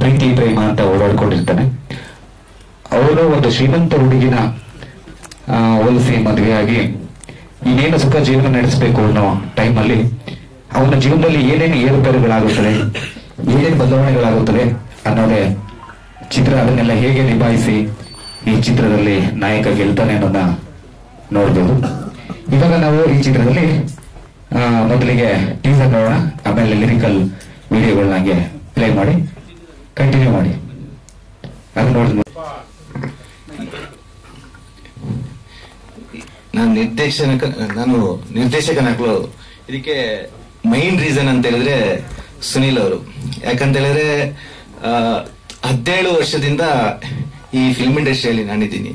ಪ್ರೀತಿ ಪ್ರೇಮ ಅಂತ ಓಡಾಡ್ಕೊಂಡಿರ್ತಾನೆ. ಅವನು ಒಂದು ಶ್ರೀಮಂತ ಹುಡುಗಿನ ಹೋಲಿಸಿ ಮದುವೆಯಾಗಿ ಇನ್ನೇನು ಸುಖ ಜೀವನ ನಡೆಸಬೇಕು ಅನ್ನೋ ಟೈಮಲ್ಲಿ ಅವನ ಜೀವನದಲ್ಲಿ ಏನೇನು ಏರುಪೇರುಗಳಾಗುತ್ತದೆ, ಏನೇನು ಬದಲಾವಣೆಗಳಾಗುತ್ತದೆ ಅನ್ನೋದೇ ಚಿತ್ರ. ಅದನ್ನೆಲ್ಲ ಹೇಗೆ ನಿಭಾಯಿಸಿ ಈ ಚಿತ್ರದಲ್ಲಿ ನಾಯಕ ಗೆಲ್ತಾನೆ ಅನ್ನೋದನ್ನ ನೋಡ್ಬೋದು. ಇವಾಗ ನಾವು ಈ ಚಿತ್ರದಲ್ಲಿ ಮೊದಲಿಗೆ ಟೀಸರ್ ನೋಡೋಣ, ಆಮೇಲೆ ಲಿರಿಕಲ್ ವಿಡಿಯೋಗಳನ್ನ ಹಂಗೆ ಪ್ಲೇ ಮಾಡಿ ಕಂಟಿನ್ಯೂ ಮಾಡಿ. ಅದು ನೋಡಿದ್ವಿ. ನಾನು ನಿರ್ದೇಶಕನಾಗಲು ಇದಕ್ಕೆ ಮೈನ್ ರೀಸನ್ ಅಂತ ಹೇಳಿದ್ರೆ ಸುನೀಲ್ ಅವರು. ಯಾಕಂತ ಹೇಳಿದ್ರೆ 17 ವರ್ಷದಿಂದ ಈ ಫಿಲ್ಮ್ ಇಂಡಸ್ಟ್ರಿಯಲ್ಲಿ ನಾನಿದ್ದೀನಿ.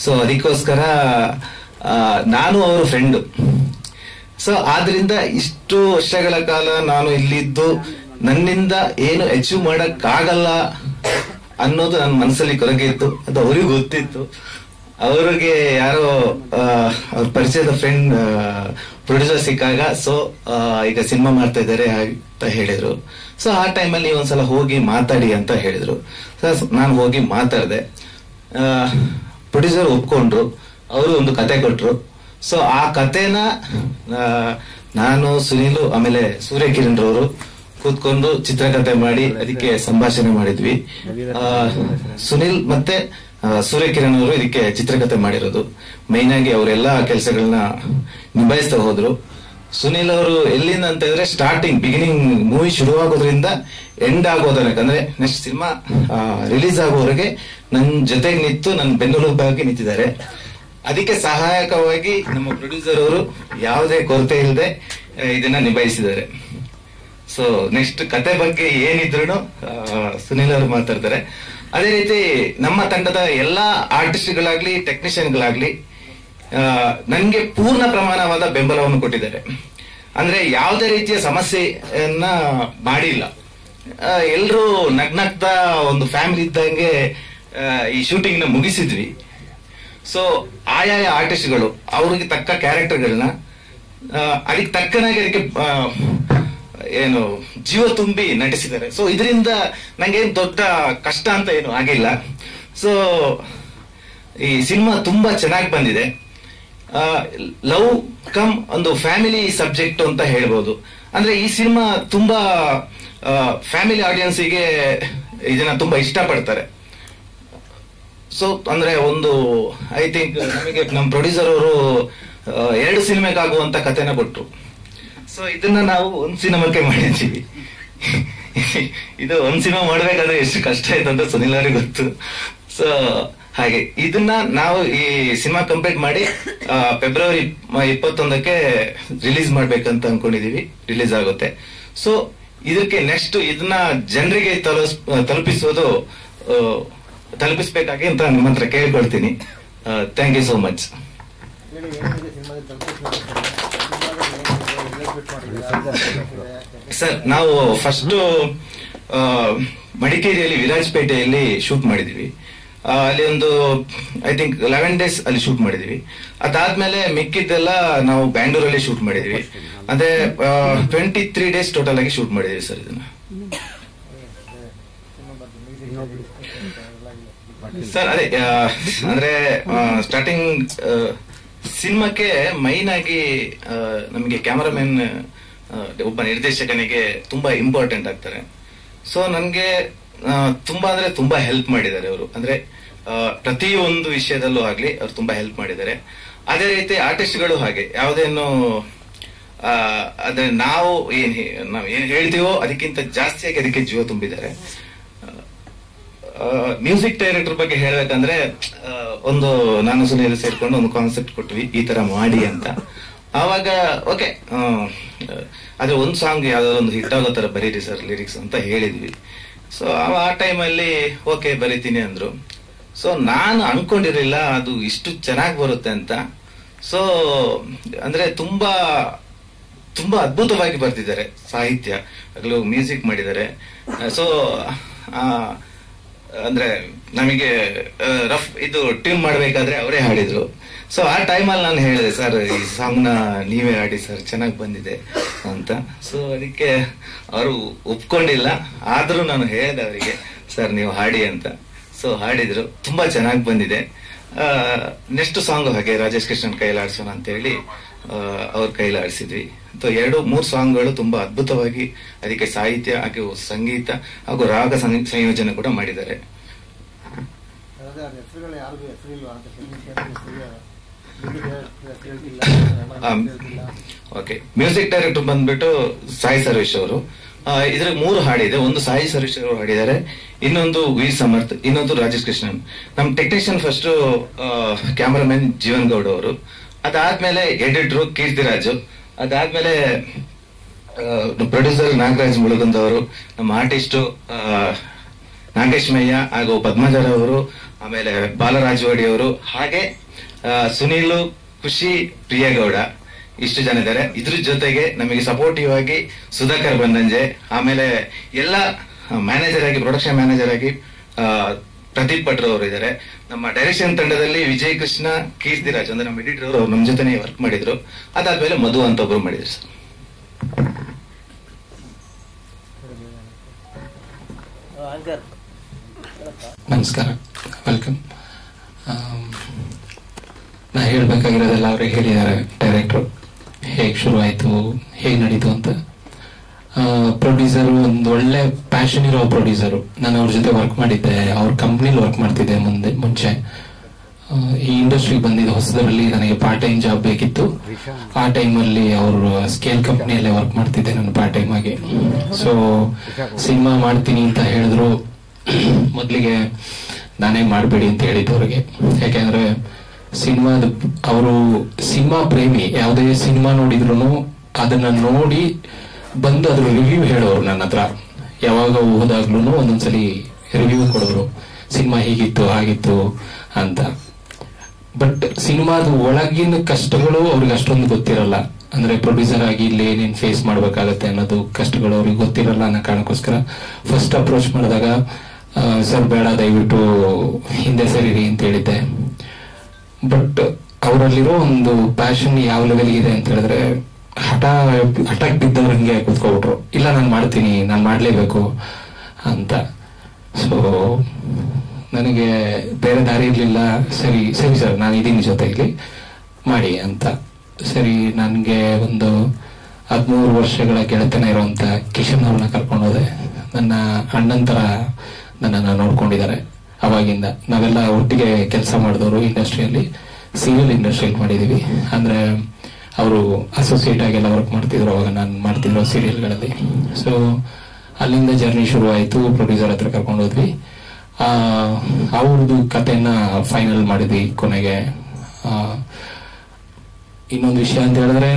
ಸೊ ಅದಕ್ಕೋಸ್ಕರ ನಾನು ಅವರು ಫ್ರೆಂಡು. ಸೊ ಆದ್ರಿಂದ ಇಷ್ಟು ವರ್ಷಗಳ ಕಾಲ ನಾನು ಇಲ್ಲಿದ್ದು ನನ್ನಿಂದ ಏನು ಅಚೀವ್ ಮಾಡಕ್ಕಾಗಲ್ಲ ಅನ್ನೋದು ನನ್ನ ಮನಸ್ಸಲ್ಲಿ ಕೊರಗೆ ಇತ್ತು. ಅದು ಅವ್ರಿಗೂ ಗೊತ್ತಿತ್ತು. ಅವ್ರಿಗೆ ಯಾರೋ ಅವ್ರ ಪರಿಚಯದ ಫ್ರೆಂಡ್ ಪ್ರೊಡ್ಯೂಸರ್ ಸಿಕ್ಕಾಗ ಸೊ ಈಗ ಸಿನಿಮಾ ಮಾಡ್ತಾ ಇದ್ದಾರೆ ಅಂತ ಹೇಳಿದ್ರು. ಸೊ ಆ ಟೈಮಲ್ಲಿ ಒಂದ್ಸಲ ಹೋಗಿ ಮಾತಾಡಿ ಅಂತ ಹೇಳಿದ್ರು. ಸೊ ನಾನು ಹೋಗಿ ಮಾತಾಡಿದೆ. ಪ್ರೊಡ್ಯೂಸರ್ ಒಪ್ಕೊಂಡ್ರು. ಅವರು ಒಂದು ಕತೆ ಕೊಟ್ರು. ಸೊ ಆ ಕತೆನ ನಾನು, ಸುನೀಲು, ಆಮೇಲೆ ಸೂರ್ಯಕಿರಣ್ ರವರು ಕೂತ್ಕೊಂಡು ಚಿತ್ರಕಥೆ ಮಾಡಿ ಅದಕ್ಕೆ ಸಂಭಾಷಣೆ ಮಾಡಿದ್ವಿ. ಸುನೀಲ್ ಮತ್ತೆ ಸೂರ್ಯಕಿರಣ್ ಅವರು ಇದಕ್ಕೆ ಚಿತ್ರಕಥೆ ಮಾಡಿರೋದು. ಮೈನ್ ಆಗಿ ಅವರೆಲ್ಲ ಕೆಲಸಗಳನ್ನ ನಿಭಾಯಿಸ್ತಾ ಹೋದ್ರು. ಸುನೀಲ್ ಅವರು ಎಲ್ಲಿಂದ ಅಂತ ಹೇಳಿದ್ರೆ ಸ್ಟಾರ್ಟಿಂಗ್ ಬಿಗಿನಿಂಗ್ ಮೂವಿ ಶುರುವಾಗೋದ್ರಿಂದ ಎಂಡ್ ಆಗೋದನಕ ಅಂದ್ರೆ ನೆಕ್ಸ್ಟ್ ಸಿನಿಮಾ ರಿಲೀಸ್ ಆಗೋವರೆಗೆ ನನ್ನ ಜೊತೆಗೆ ನಿಂತು ನನ್ನ ಬೆನ್ನೆಲುಬಾಗಿ ನಿಂತಿದ್ದಾರೆ. ಅದಕ್ಕೆ ಸಹಾಯಕವಾಗಿ ನಮ್ಮ ಪ್ರೊಡ್ಯೂಸರ್ ಅವರು ಯಾವುದೇ ಕೊರತೆ ಇಲ್ಲದೆ ಇದನ್ನ ನಿಭಾಯಿಸಿದ್ದಾರೆ. ಸೊ ನೆಕ್ಸ್ಟ್ ಕತೆ ಬಗ್ಗೆ ಏನಿದ್ರು ಸುನೀಲ್ ಅವರು ಮಾತಾಡ್ತಾರೆ. ಅದೇ ರೀತಿ ನಮ್ಮ ತಂಡದ ಎಲ್ಲಾ ಆರ್ಟಿಸ್ಟ್ಗಳಾಗ್ಲಿ ಟೆಕ್ನಿಷಿಯನ್ಗಳಾಗ್ಲಿ ನನ್ಗೆ ಪೂರ್ಣ ಪ್ರಮಾಣವಾದ ಬೆಂಬಲವನ್ನು ಕೊಟ್ಟಿದ್ದಾರೆ. ಅಂದ್ರೆ ಯಾವುದೇ ರೀತಿಯ ಸಮಸ್ಯೆಯನ್ನ ಮಾಡಿಲ್ಲ. ಎಲ್ರು ನಗ್ನಗ್ತಾ ಒಂದು ಫ್ಯಾಮಿಲಿ ಇದ್ದಂಗೆ ಈ ಶೂಟಿಂಗ್ ನ ಮುಗಿಸಿದ್ವಿ. ಸೊ ಆಯಾಯ ಆರ್ಟಿಸ್ಟ್ಗಳು ಅವ್ರಿಗೆ ತಕ್ಕ ಕ್ಯಾರೆಕ್ಟರ್ಗಳನ್ನ ಅದಕ್ಕೆ ತಕ್ಕನಾಗಿ ಅದಕ್ಕೆ ಏನು ಜೀವ ತುಂಬಿ ನಟಿಸಿದ್ದಾರೆ. ಸೊ ಇದರಿಂದ ನಂಗೇನು ದೊಡ್ಡ ಕಷ್ಟ ಅಂತ ಏನು ಆಗಿಲ್ಲ. ಸೊ ಈ ಸಿನಿಮಾ ತುಂಬಾ ಚೆನ್ನಾಗಿ ಬಂದಿದೆ. ಲವ್ ಕಮ್ ಒಂದು ಫ್ಯಾಮಿಲಿ ಸಬ್ಜೆಕ್ಟ್ ಅಂತ ಹೇಳ್ಬೋದು. ಅಂದ್ರೆ ಈ ಸಿನಿಮಾ ತುಂಬಾ ಫ್ಯಾಮಿಲಿ ಆಡಿಯನ್ಸಿಗೆ ಇದನ್ನ ತುಂಬಾ ಇಷ್ಟಪಡ್ತಾರೆ. ಸೊ ಅಂದ್ರೆ ಒಂದು ಐ ಥಿಂಕ್ ನಮಗೆ ನಮ್ಮ ಪ್ರೊಡ್ಯೂಸರ್ ಅವರು 2 ಸಿನಿಮಾಗಾಗುವಂತ ಕಥೆನ ಕೊಟ್ರು. ಸೊ ಇದನ್ನ ನಾವು ಒಂದ್ ಸಿನಿಮಾಕ್ಕೆ ಮಾಡಿದ್ದೀವಿ. ಇದು ಒಂದ್ ಸಿನಿಮಾ ಮಾಡ್ಬೇಕಾದ್ರೆ ಎಷ್ಟು ಕಷ್ಟ ಆಯ್ತು ಅಂತ ಸುನೀಲ್ ಅವ್ರಿಗೆ ಗೊತ್ತು. ಸೊ ಹಾಗೆ ಇದನ್ನ ನಾವು ಈ ಸಿನಿಮಾ ಕಂಪ್ಲೀಟ್ ಮಾಡಿ ಫೆಬ್ರವರಿ 21ಕ್ಕೆ ರಿಲೀಸ್ ಮಾಡ್ಬೇಕಂತ ಅನ್ಕೊಂಡಿದೀವಿ. ರಿಲೀಸ್ ಆಗುತ್ತೆ. ಸೊ ಇದಕ್ಕೆ ನೆಕ್ಸ್ಟ್ ಇದನ್ನ ಜನರಿಗೆ ತಲುಪಿಸ್ಬೇಕಾಗಿ ಅಂತ ನಿಮ್ಮ ಹತ್ರ ಕೇಳ್ಕೊಳ್ತೀನಿ. Thank you so much. Sir ನಾವು ಫಸ್ಟ್ ಮಡಿಕೇರಿಯಲ್ಲಿ ವಿರಾಜಪೇಟೆಯಲ್ಲಿ ಶೂಟ್ ಮಾಡಿದೀವಿ. ಅಲ್ಲಿ ಒಂದು ಐ ಥಿಂಕ್ 11 days ಅಲ್ಲಿ ಶೂಟ್ ಮಾಡಿದೀವಿ. ಅದಾದ್ಮೇಲೆ ಮಿಕ್ಕಿದ್ದೆಲ್ಲ ನಾವು ಬ್ಯಾಂಗ್ಳೂರಲ್ಲಿ ಶೂಟ್ ಮಾಡಿದೀವಿ. ಅಂದ್ರೆ 23 days ಟೋಟಲ್ ಆಗಿ ಶೂಟ್ ಮಾಡಿದೀವಿ ಸರ್ ಇದನ್ನ. ಸರ್ ಅದೇ ಅಂದ್ರೆ ಸ್ಟಾರ್ಟಿಂಗ್ ಸಿನಿಮಾಕ್ಕೆ ಮೈನ್ ಆಗಿ ನಮಗೆ ಕ್ಯಾಮರಾಮನ್ ಒಬ್ಬ ನಿರ್ದೇಶಕನಿಗೆ ತುಂಬಾ ಇಂಪಾರ್ಟೆಂಟ್ ಆಗ್ತಾರೆ. ಸೊ ನನ್ಗೆ ತುಂಬಾ ಅಂದ್ರೆ ತುಂಬಾ ಹೆಲ್ಪ್ ಮಾಡಿದ್ದಾರೆ ಅವರು. ಅಂದ್ರೆ ಪ್ರತಿಯೊಂದು ವಿಷಯದಲ್ಲೂ ಆಗ್ಲಿ ಅವ್ರು ತುಂಬಾ ಹೆಲ್ಪ್ ಮಾಡಿದ್ದಾರೆ. ಅದೇ ರೀತಿ ಆರ್ಟಿಸ್ಟ್ಗಳು ಹಾಗೆ ಯಾವುದೇನು ಅದೇ ನಾವು ಏನ್ ಹೇಳ್ತೀವೋ ಅದಕ್ಕಿಂತ ಜಾಸ್ತಿಯಾಗಿ ಅದಕ್ಕೆ ಜೀವ ತುಂಬಿದ್ದಾರೆ. ಮ್ಯೂಸಿಕ್ ಡೈರೆಕ್ಟರ್ ಬಗ್ಗೆ ಹೇಳ್ಬೇಕಂದ್ರೆ ಒಂದು ನಾನು ಸುನೀಲ್ ಸೇರ್ಕೊಂಡು ಒಂದು ಕಾನ್ಸೆಪ್ಟ್ ಕೊಟ್ವಿ ಈ ತರ ಮಾಡಿ ಅಂತ. ಆವಾಗ ಓಕೆ ಅದ್ರ ಒಂದು ಸಾಂಗ್ ಯಾವ್ದಾದ್ರು ಒಂದು ಹಿಟ್ ಆಗೋ ತರ ಬರೀರಿ ಸರ್ ಲಿರಿಕ್ಸ್ ಅಂತ ಹೇಳಿದ್ವಿ. ಸೊ ಆ ಟೈಮಲ್ಲಿ ಓಕೆ ಬರೀತೀನಿ ಅಂದ್ರು. ಸೊ ನಾನು ಅನ್ಕೊಂಡಿರ್ಲಿಲ್ಲ ಅದು ಇಷ್ಟು ಚೆನ್ನಾಗಿ ಬರುತ್ತೆ ಅಂತ. ಸೊ ಅಂದ್ರೆ ತುಂಬಾ ತುಂಬಾ ಅದ್ಭುತವಾಗಿ ಬರ್ತಿದ್ದಾರೆ ಸಾಹಿತ್ಯ, ಆಗ್ಲೂ ಮ್ಯೂಸಿಕ್ ಮಾಡಿದ್ದಾರೆ. ಸೊ ಅಂದ್ರೆ ನಮಗೆ ರಫ್ ಇದು ಟ್ಯೂನ್ ಮಾಡ್ಬೇಕಾದ್ರೆ ಅವರೇ ಹಾಡಿದ್ರು. ಸೊ ಆ ಟೈಮಲ್ಲಿ ನಾನು ಹೇಳಿದೆ ಸರ್ ಈ ಸಾಂಗ್ ನ ನೀವೇ ಹಾಡಿ ಸರ್ ಚೆನ್ನಾಗಿ ಬಂದಿದೆ ಅಂತ. ಸೊ ಅದಕ್ಕೆ ಅವರು ಒಪ್ಕೊಂಡಿಲ್ಲ. ಆದ್ರೂ ನಾನು ಹೇಳಿದೆ ಅವರಿಗೆ ಸರ್ ನೀವು ಹಾಡಿ ಅಂತ. ಸೊ ಹಾಡಿದ್ರು, ತುಂಬಾ ಚೆನ್ನಾಗಿ ಬಂದಿದೆ. ನೆಕ್ಸ್ಟ್ ಸಾಂಗ್ ಹಾಗೆ ರಾಜೇಶ್ ಕೃಷ್ಣನ್ ಕೈಯಲ್ಲಿ ಆಡಿಸೋಣ ಅಂತ ಹೇಳಿ ಅವ್ರ ಕೈಯಲ್ಲಿ ಆಡಿಸಿದ್ವಿ. 2-3 ಸಾಂಗ್ಗಳು ತುಂಬಾ ಅದ್ಭುತವಾಗಿ, ಅದಕ್ಕೆ ಸಾಹಿತ್ಯ ಹಾಗೂ ಸಂಗೀತ ಹಾಗೂ ರಾಗ ಸಂಯೋಜನೆ ಕೂಡ ಮಾಡಿದ್ದಾರೆ. ಓಕೆ, ಮ್ಯೂಸಿಕ್ ಡೈರೆಕ್ಟರ್ ಬಂದ್ಬಿಟ್ಟು ಸಾಯಿ ಸರ್ವೇಶ್ ಅವರು. ಇದ್ರಲ್ಲಿ 3 ಹಾಡಿದೆ. ಒಂದು ಸಾಯಿ ಸರ್ವೇಶ್ ಅವರು ಹಾಡಿದ್ದಾರೆ, ಇನ್ನೊಂದು ವಿ ಸಮರ್ಥ್, ಇನ್ನೊಂದು ರಾಜೇಶ್ ಕೃಷ್ಣನ್. ನಮ್ technician first cameraman Jeevan Gowda ಅವರು, ಅದಾದ್ಮೇಲೆ ಎಡಿಟರ್ ಕೀರ್ತಿರಾಜು, ಅದಾದ್ಮೇಲೆ ಪ್ರೊಡ್ಯೂಸರ್ ನಾಗರಾಜ್ ಮುಳುಗುಂದ್ ಅವರು, ನಮ್ಮ ಆರ್ಟಿಸ್ಟ್ ನಾಗೇಶ್ ಮಯ್ಯ ಹಾಗೂ ಪದ್ಮಜರ್ ಅವರು, ಆಮೇಲೆ ಬಾಲರಾಜವಾಡಿ ಅವರು, ಹಾಗೆ ಸುನೀಲ್, ಖುಷಿ, ಪ್ರಿಯಗೌಡ, ಇಷ್ಟು ಜನ ಇದ್ದಾರೆ. ಇದ್ರ ಜೊತೆಗೆ ನಮಗೆ ಸಪೋರ್ಟಿವ್ ಆಗಿ ಸುಧಾಕರ್ ಬಂದಂಜೆ, ಆಮೇಲೆ ಎಲ್ಲ ಮ್ಯಾನೇಜರ್ ಆಗಿ, ಪ್ರೊಡಕ್ಷನ್ ಮ್ಯಾನೇಜರ್ ಆಗಿ ಪ್ರದೀಪ್ ಭಟ್ರು ಅವರು ಇದ್ದಾರೆ. ನಮ್ಮ ಡೈರೆಕ್ಷನ್ ತಂಡದಲ್ಲಿ ವಿಜಯ್ ಕೃಷ್ಣ, ಕೀರ್ತಿರಾಜ್ ಅಂದ್ರೆ ನಮ್ಮ ಎಡಿಟರ್ ಅವರು ನಮ್ಮ ಜೊತೆನೆ ವರ್ಕ್ ಮಾಡಿದ್ರು. ಅದಾದ್ಮೇಲೆ ಮಧು ಅಂತ ಒಬ್ರು ಮಾಡಿದ್ರು ಸರ್. ನಮಸ್ಕಾರ, ವೆಲ್ಕಮ್. ನಾ ಹೇಳ್ಬೇಕಾಗಿರೋದೆಲ್ಲ ಅವ್ರಿಗೆ ಹೇಳಿದ್ದಾರೆ ಡೈರೆಕ್ಟ್ರು, ಹೇಗೆ ಶುರು ಆಯ್ತು, ಹೇಗೆ ನಡೀತು ಅಂತ. ಪ್ರೊಡ್ಯೂಸರು ಒಂದು ಒಳ್ಳೆ ಪ್ಯಾಷನ್ ಇರೋ ಪ್ರೊಡ್ಯೂಸರು. ನಾನು ಅವ್ರ ಜೊತೆ ವರ್ಕ್ ಮಾಡಿದ್ದೆ, ಅವ್ರ ಕಂಪ್ನಿಲಿ ವರ್ಕ್ ಮಾಡ್ತಿದ್ದೆ ಮುಂಚೆ. ಈ ಇಂಡಸ್ಟ್ರಿಗೆ ಬಂದಿದ್ದ ಹೊಸದರಲ್ಲಿ ನನಗೆ ಪಾರ್ಟ್ ಟೈಮ್ ಜಾಬ್ ಬೇಕಿತ್ತು. ಆ ಟೈಮಲ್ಲಿ ಅವರು ಸ್ಕೇಲ್ ಕಂಪ್ನಿಯಲ್ಲೇ ವರ್ಕ್ ಮಾಡ್ತಿದ್ದೆ ನಾನು ಪಾರ್ಟ್ ಟೈಮ್ ಆಗಿ. ಸೊ ಸಿನಿಮಾ ಮಾಡ್ತೀನಿ ಅಂತ ಹೇಳಿದ್ರು. ಮೊದಲಿಗೆ ನಾನೇ ಮಾಡಬೇಡಿ ಅಂತ ಹೇಳಿದ್ದು ಅವ್ರಿಗೆ. ಯಾಕೆಂದ್ರೆ ಅವರು ಸಿನಿಮಾ ಪ್ರೇಮಿ. ಯಾವುದೇ ಸಿನಿಮಾ ನೋಡಿದ್ರು ಅದನ್ನ ನೋಡಿ ಬಂದು ಅದ್ರ ರಿವ್ಯೂ ಹೇಳೋರು ನನ್ನ ಹತ್ರ. ಯಾವಾಗ ಹೋದಾಗ್ಲೂ ಒಂದೊಂದ್ಸಲಿ ರಿವ್ಯೂ ಕೊಡೋರು, ಸಿನಿಮಾ ಹೀಗಿತ್ತು ಹಾಗಿತ್ತು ಅಂತ. ಬಟ್ ಸಿನಿಮಾದ ಒಳಗಿನ ಕಷ್ಟಗಳು ಅವ್ರಿಗೆ ಅಷ್ಟೊಂದು ಗೊತ್ತಿರಲ್ಲ. ಅಂದ್ರೆ ಪ್ರೊಡ್ಯೂಸರ್ ಆಗಿ ಇಲ್ಲಿ ಏನೇನ್ ಫೇಸ್ ಮಾಡ್ಬೇಕಾಗತ್ತೆ ಅನ್ನೋದು ಕಷ್ಟಗಳು ಅವ್ರಿಗೆ ಗೊತ್ತಿರಲ್ಲ ಅನ್ನೋ ಕಾರಣಕ್ಕೋಸ್ಕರ ಫಸ್ಟ್ ಅಪ್ರೋಚ್ ಮಾಡಿದಾಗ ಸರ್ ಬೇಡ, ದಯವಿಟ್ಟು ಹಿಂದೆ ಸರಿರಿ ಅಂತ ಹೇಳಿದ್ದೆ. ಬಟ್ ಅವರಲ್ಲಿರೋ ಒಂದು ಪ್ಯಾಷನ್ ಯಾವ ಲೆವೆಲ್ ಇದೆ ಅಂತ ಹೇಳಿದ್ರೆ, ಹಠಕ್ಕೆ ಬಿದ್ದವ್ರಂಗೆ ಕೂತ್ಕೊಬಿಟ್ರು. ಇಲ್ಲ ನಾನು ಮಾಡ್ತೀನಿ, ನಾನು ಮಾಡ್ಲೇಬೇಕು ಅಂತ. ಸೊ ನನಗೆ ಬೇರೆ ದಾರಿ ಇರ್ಲಿಲ್ಲ. ಸರಿ ಸರ್, ನಾನು ಇದೀನಿ ಜೊತೆಗೆ, ಮಾಡಿ ಅಂತ. ಸರಿ, ನನಗೆ ಒಂದು 13 ವರ್ಷಗಳ ಗೆಳೆತನ ಇರುವಂತ ಕಿಶನ್ ಅವ್ರನ್ನ ಕರ್ಕೊಂಡೋದೆ. ನನ್ನ ಅಣ್ಣನ ತರ ನನ್ನನ್ನು ನೋಡ್ಕೊಂಡಿದ್ದಾರೆ ಅವಾಗಿಂದ. ನಾವೆಲ್ಲ ಒಟ್ಟಿಗೆ ಕೆಲಸ ಮಾಡಿದವರು ಇಂಡಸ್ಟ್ರಿಯಲ್ಲಿ, ಸೀರಿಯಲ್ ಇಂಡಸ್ಟ್ರಿಯಲ್ಲಿ ಮಾಡಿದೀವಿ. ಅಂದ್ರೆ ಅವರು ಅಸೋಸಿಯೇಟ್ ಆಗೆಲ್ಲ ವರ್ಕ್ ಮಾಡ್ತಿದ್ರು, ಅವಾಗ ನಾನು ಮಾಡ್ತಿದ್ರು ಸೀರಿಯಲ್ಗಳಲ್ಲಿ. ಸೊ ಅಲ್ಲಿಂದ ಜರ್ನಿ ಶುರು ಆಯ್ತು. ಪ್ರೊಡ್ಯೂಸರ್ ಹತ್ರ ಕರ್ಕೊಂಡು ಹೋದ್ವಿ. ಅವ್ರದ್ದು ಕಥೆನ ಫೈನಲ್ ಮಾಡಿದ್ವಿ ಕೊನೆಗೆ. ಇನ್ನೊಂದು ವಿಷಯ ಅಂತ ಹೇಳಿದ್ರೆ,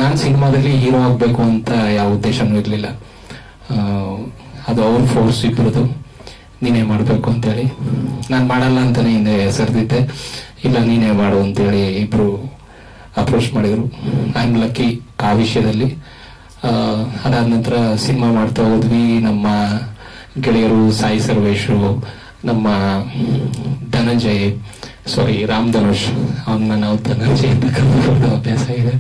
ನಾನು ಸಿನಿಮಾದಲ್ಲಿ ಹೀರೋ ಆಗ್ಬೇಕು ಅಂತ ಯಾವ ಉದ್ದೇಶನೂ ಇರ್ಲಿಲ್ಲ. ಅದು ಅವ್ರ ಫೋರ್ಸ್ ಇಬ್ಬರದು, ನೀನೇ ಮಾಡ್ಬೇಕು ಅಂತೇಳಿ. ನಾನು ಮಾಡಲ್ಲ ಅಂತಾನೆ ಹಿಂದೆ ಸರ್ದಿದ್ದೆ. ಇಲ್ಲ ನೀನೇ ಮಾಡು ಅಂತೇಳಿ ಇಬ್ರು ಅಪ್ರೋಚ್ ಮಾಡಿದ್ರು. ಐ ಆಮ್ ಲಕ್ಕಿ ಆ ವಿಷಯದಲ್ಲಿ. ಅದಾದ ನಂತರ ಸಿನಿಮಾ ಮಾಡ್ತಾ ಹೋದ್ವಿ. ನಮ್ಮ ಗೆಳೆಯರು ಸಾಯಿ ಸರ್ವೇಶು, ನಮ್ಮ ರಾಮ್ ಧನುಷ್, ಅವನ್ನ ನಾವು ಧನಂಜಯ್ ಅಂತ ಕರೆದು ಅಭ್ಯಾಸ ಇದೆ.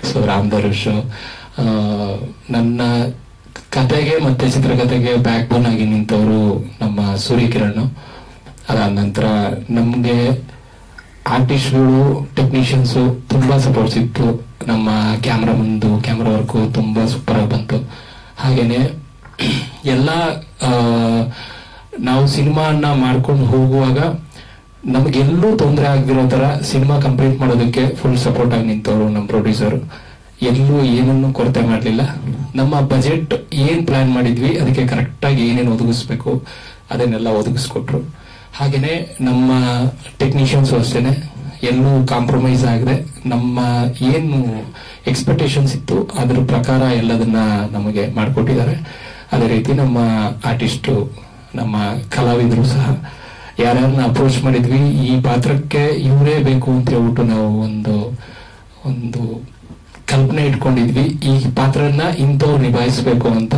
ಸೊ ರಾಮ್ ಧನುಷ್ ನನ್ನ ಕತೆಗೆ ಮತ್ತೆ ಚಿತ್ರಕಥೆಗೆ ಬ್ಯಾಕ್ ಬೋನ್ ಆಗಿ ನಿಂತವರು ನಮ್ಮ ಸೂರ್ಯಕಿರಣ್. ಅದಾದ ನಂತರ ನಮ್ಗೆ ಆರ್ಟಿಸ್ಟ್ಗಳು, ಟೆಕ್ನಿಷಿಯನ್ಸು ತುಂಬಾ ಸಪೋರ್ಟ್ ಸಿಕ್ತು. ನಮ್ಮ ಕ್ಯಾಮ್ರಾ ವರ್ಕು ತುಂಬಾ ಸೂಪರ್ ಆಗಿ ಬಂತು. ಹಾಗೇನೆ ಎಲ್ಲ ನಾವು ಸಿನಿಮಾನ ಮಾಡ್ಕೊಂಡು ಹೋಗುವಾಗ ನಮ್ಗೆಲ್ಲೂ ತೊಂದರೆ ಆಗದಿರೋ ತರ ಸಿನಿಮಾ ಕಂಪ್ಲೀಟ್ ಮಾಡೋದಕ್ಕೆ ಫುಲ್ ಸಪೋರ್ಟ್ ಆಗಿ ನಿಂತವರು ನಮ್ಮ ಪ್ರೊಡ್ಯೂಸರ್. ಎಲ್ಲೂ ಏನನ್ನು ಕೊರತೆ ಮಾಡಲಿಲ್ಲ. ನಮ್ಮ ಬಜೆಟ್ ಏನ್ ಪ್ಲಾನ್ ಮಾಡಿದ್ವಿ ಅದಕ್ಕೆ ಕರೆಕ್ಟ್ ಆಗಿ ಏನೇನು ಒದಗಿಸ್ಬೇಕು ಅದನ್ನೆಲ್ಲ ಒದಗಿಸ್ಕೊಟ್ರು. ಹಾಗೇನೆ ನಮ್ಮ ಟೆಕ್ನಿಷಿಯನ್ಸ್ ಅಷ್ಟೇನೆ, ಎಲ್ಲೂ ಕಾಂಪ್ರಮೈಸ್ ಆಗದೆ ನಮ್ಮ ಏನು ಎಕ್ಸ್ಪೆಕ್ಟೇಷನ್ಸ್ ಇತ್ತು ಅದ್ರ ಪ್ರಕಾರ ಎಲ್ಲದನ್ನ ನಮಗೆ ಮಾಡಿಕೊಟ್ಟಿದ್ದಾರೆ. ಅದೇ ರೀತಿ ನಮ್ಮ ಆರ್ಟಿಸ್ಟು, ನಮ್ಮ ಕಲಾವಿದರು ಸಹ ಯಾರ್ಯಾರನ್ನ ಅಪ್ರೋಚ್ ಮಾಡಿದ್ವಿ, ಈ ಪಾತ್ರಕ್ಕೆ ಇವರೇ ಬೇಕು ಅಂತ ಹೇಳ್ಬಿಟ್ಟು ನಾವು ಒಂದು ಕಲ್ಪನೆ ಇಟ್ಕೊಂಡಿದ್ವಿ. ಈ ಪಾತ್ರನ ಇಂಥವ್ರು ನಿಭಾಯಿಸ್ಬೇಕು ಅಂತ.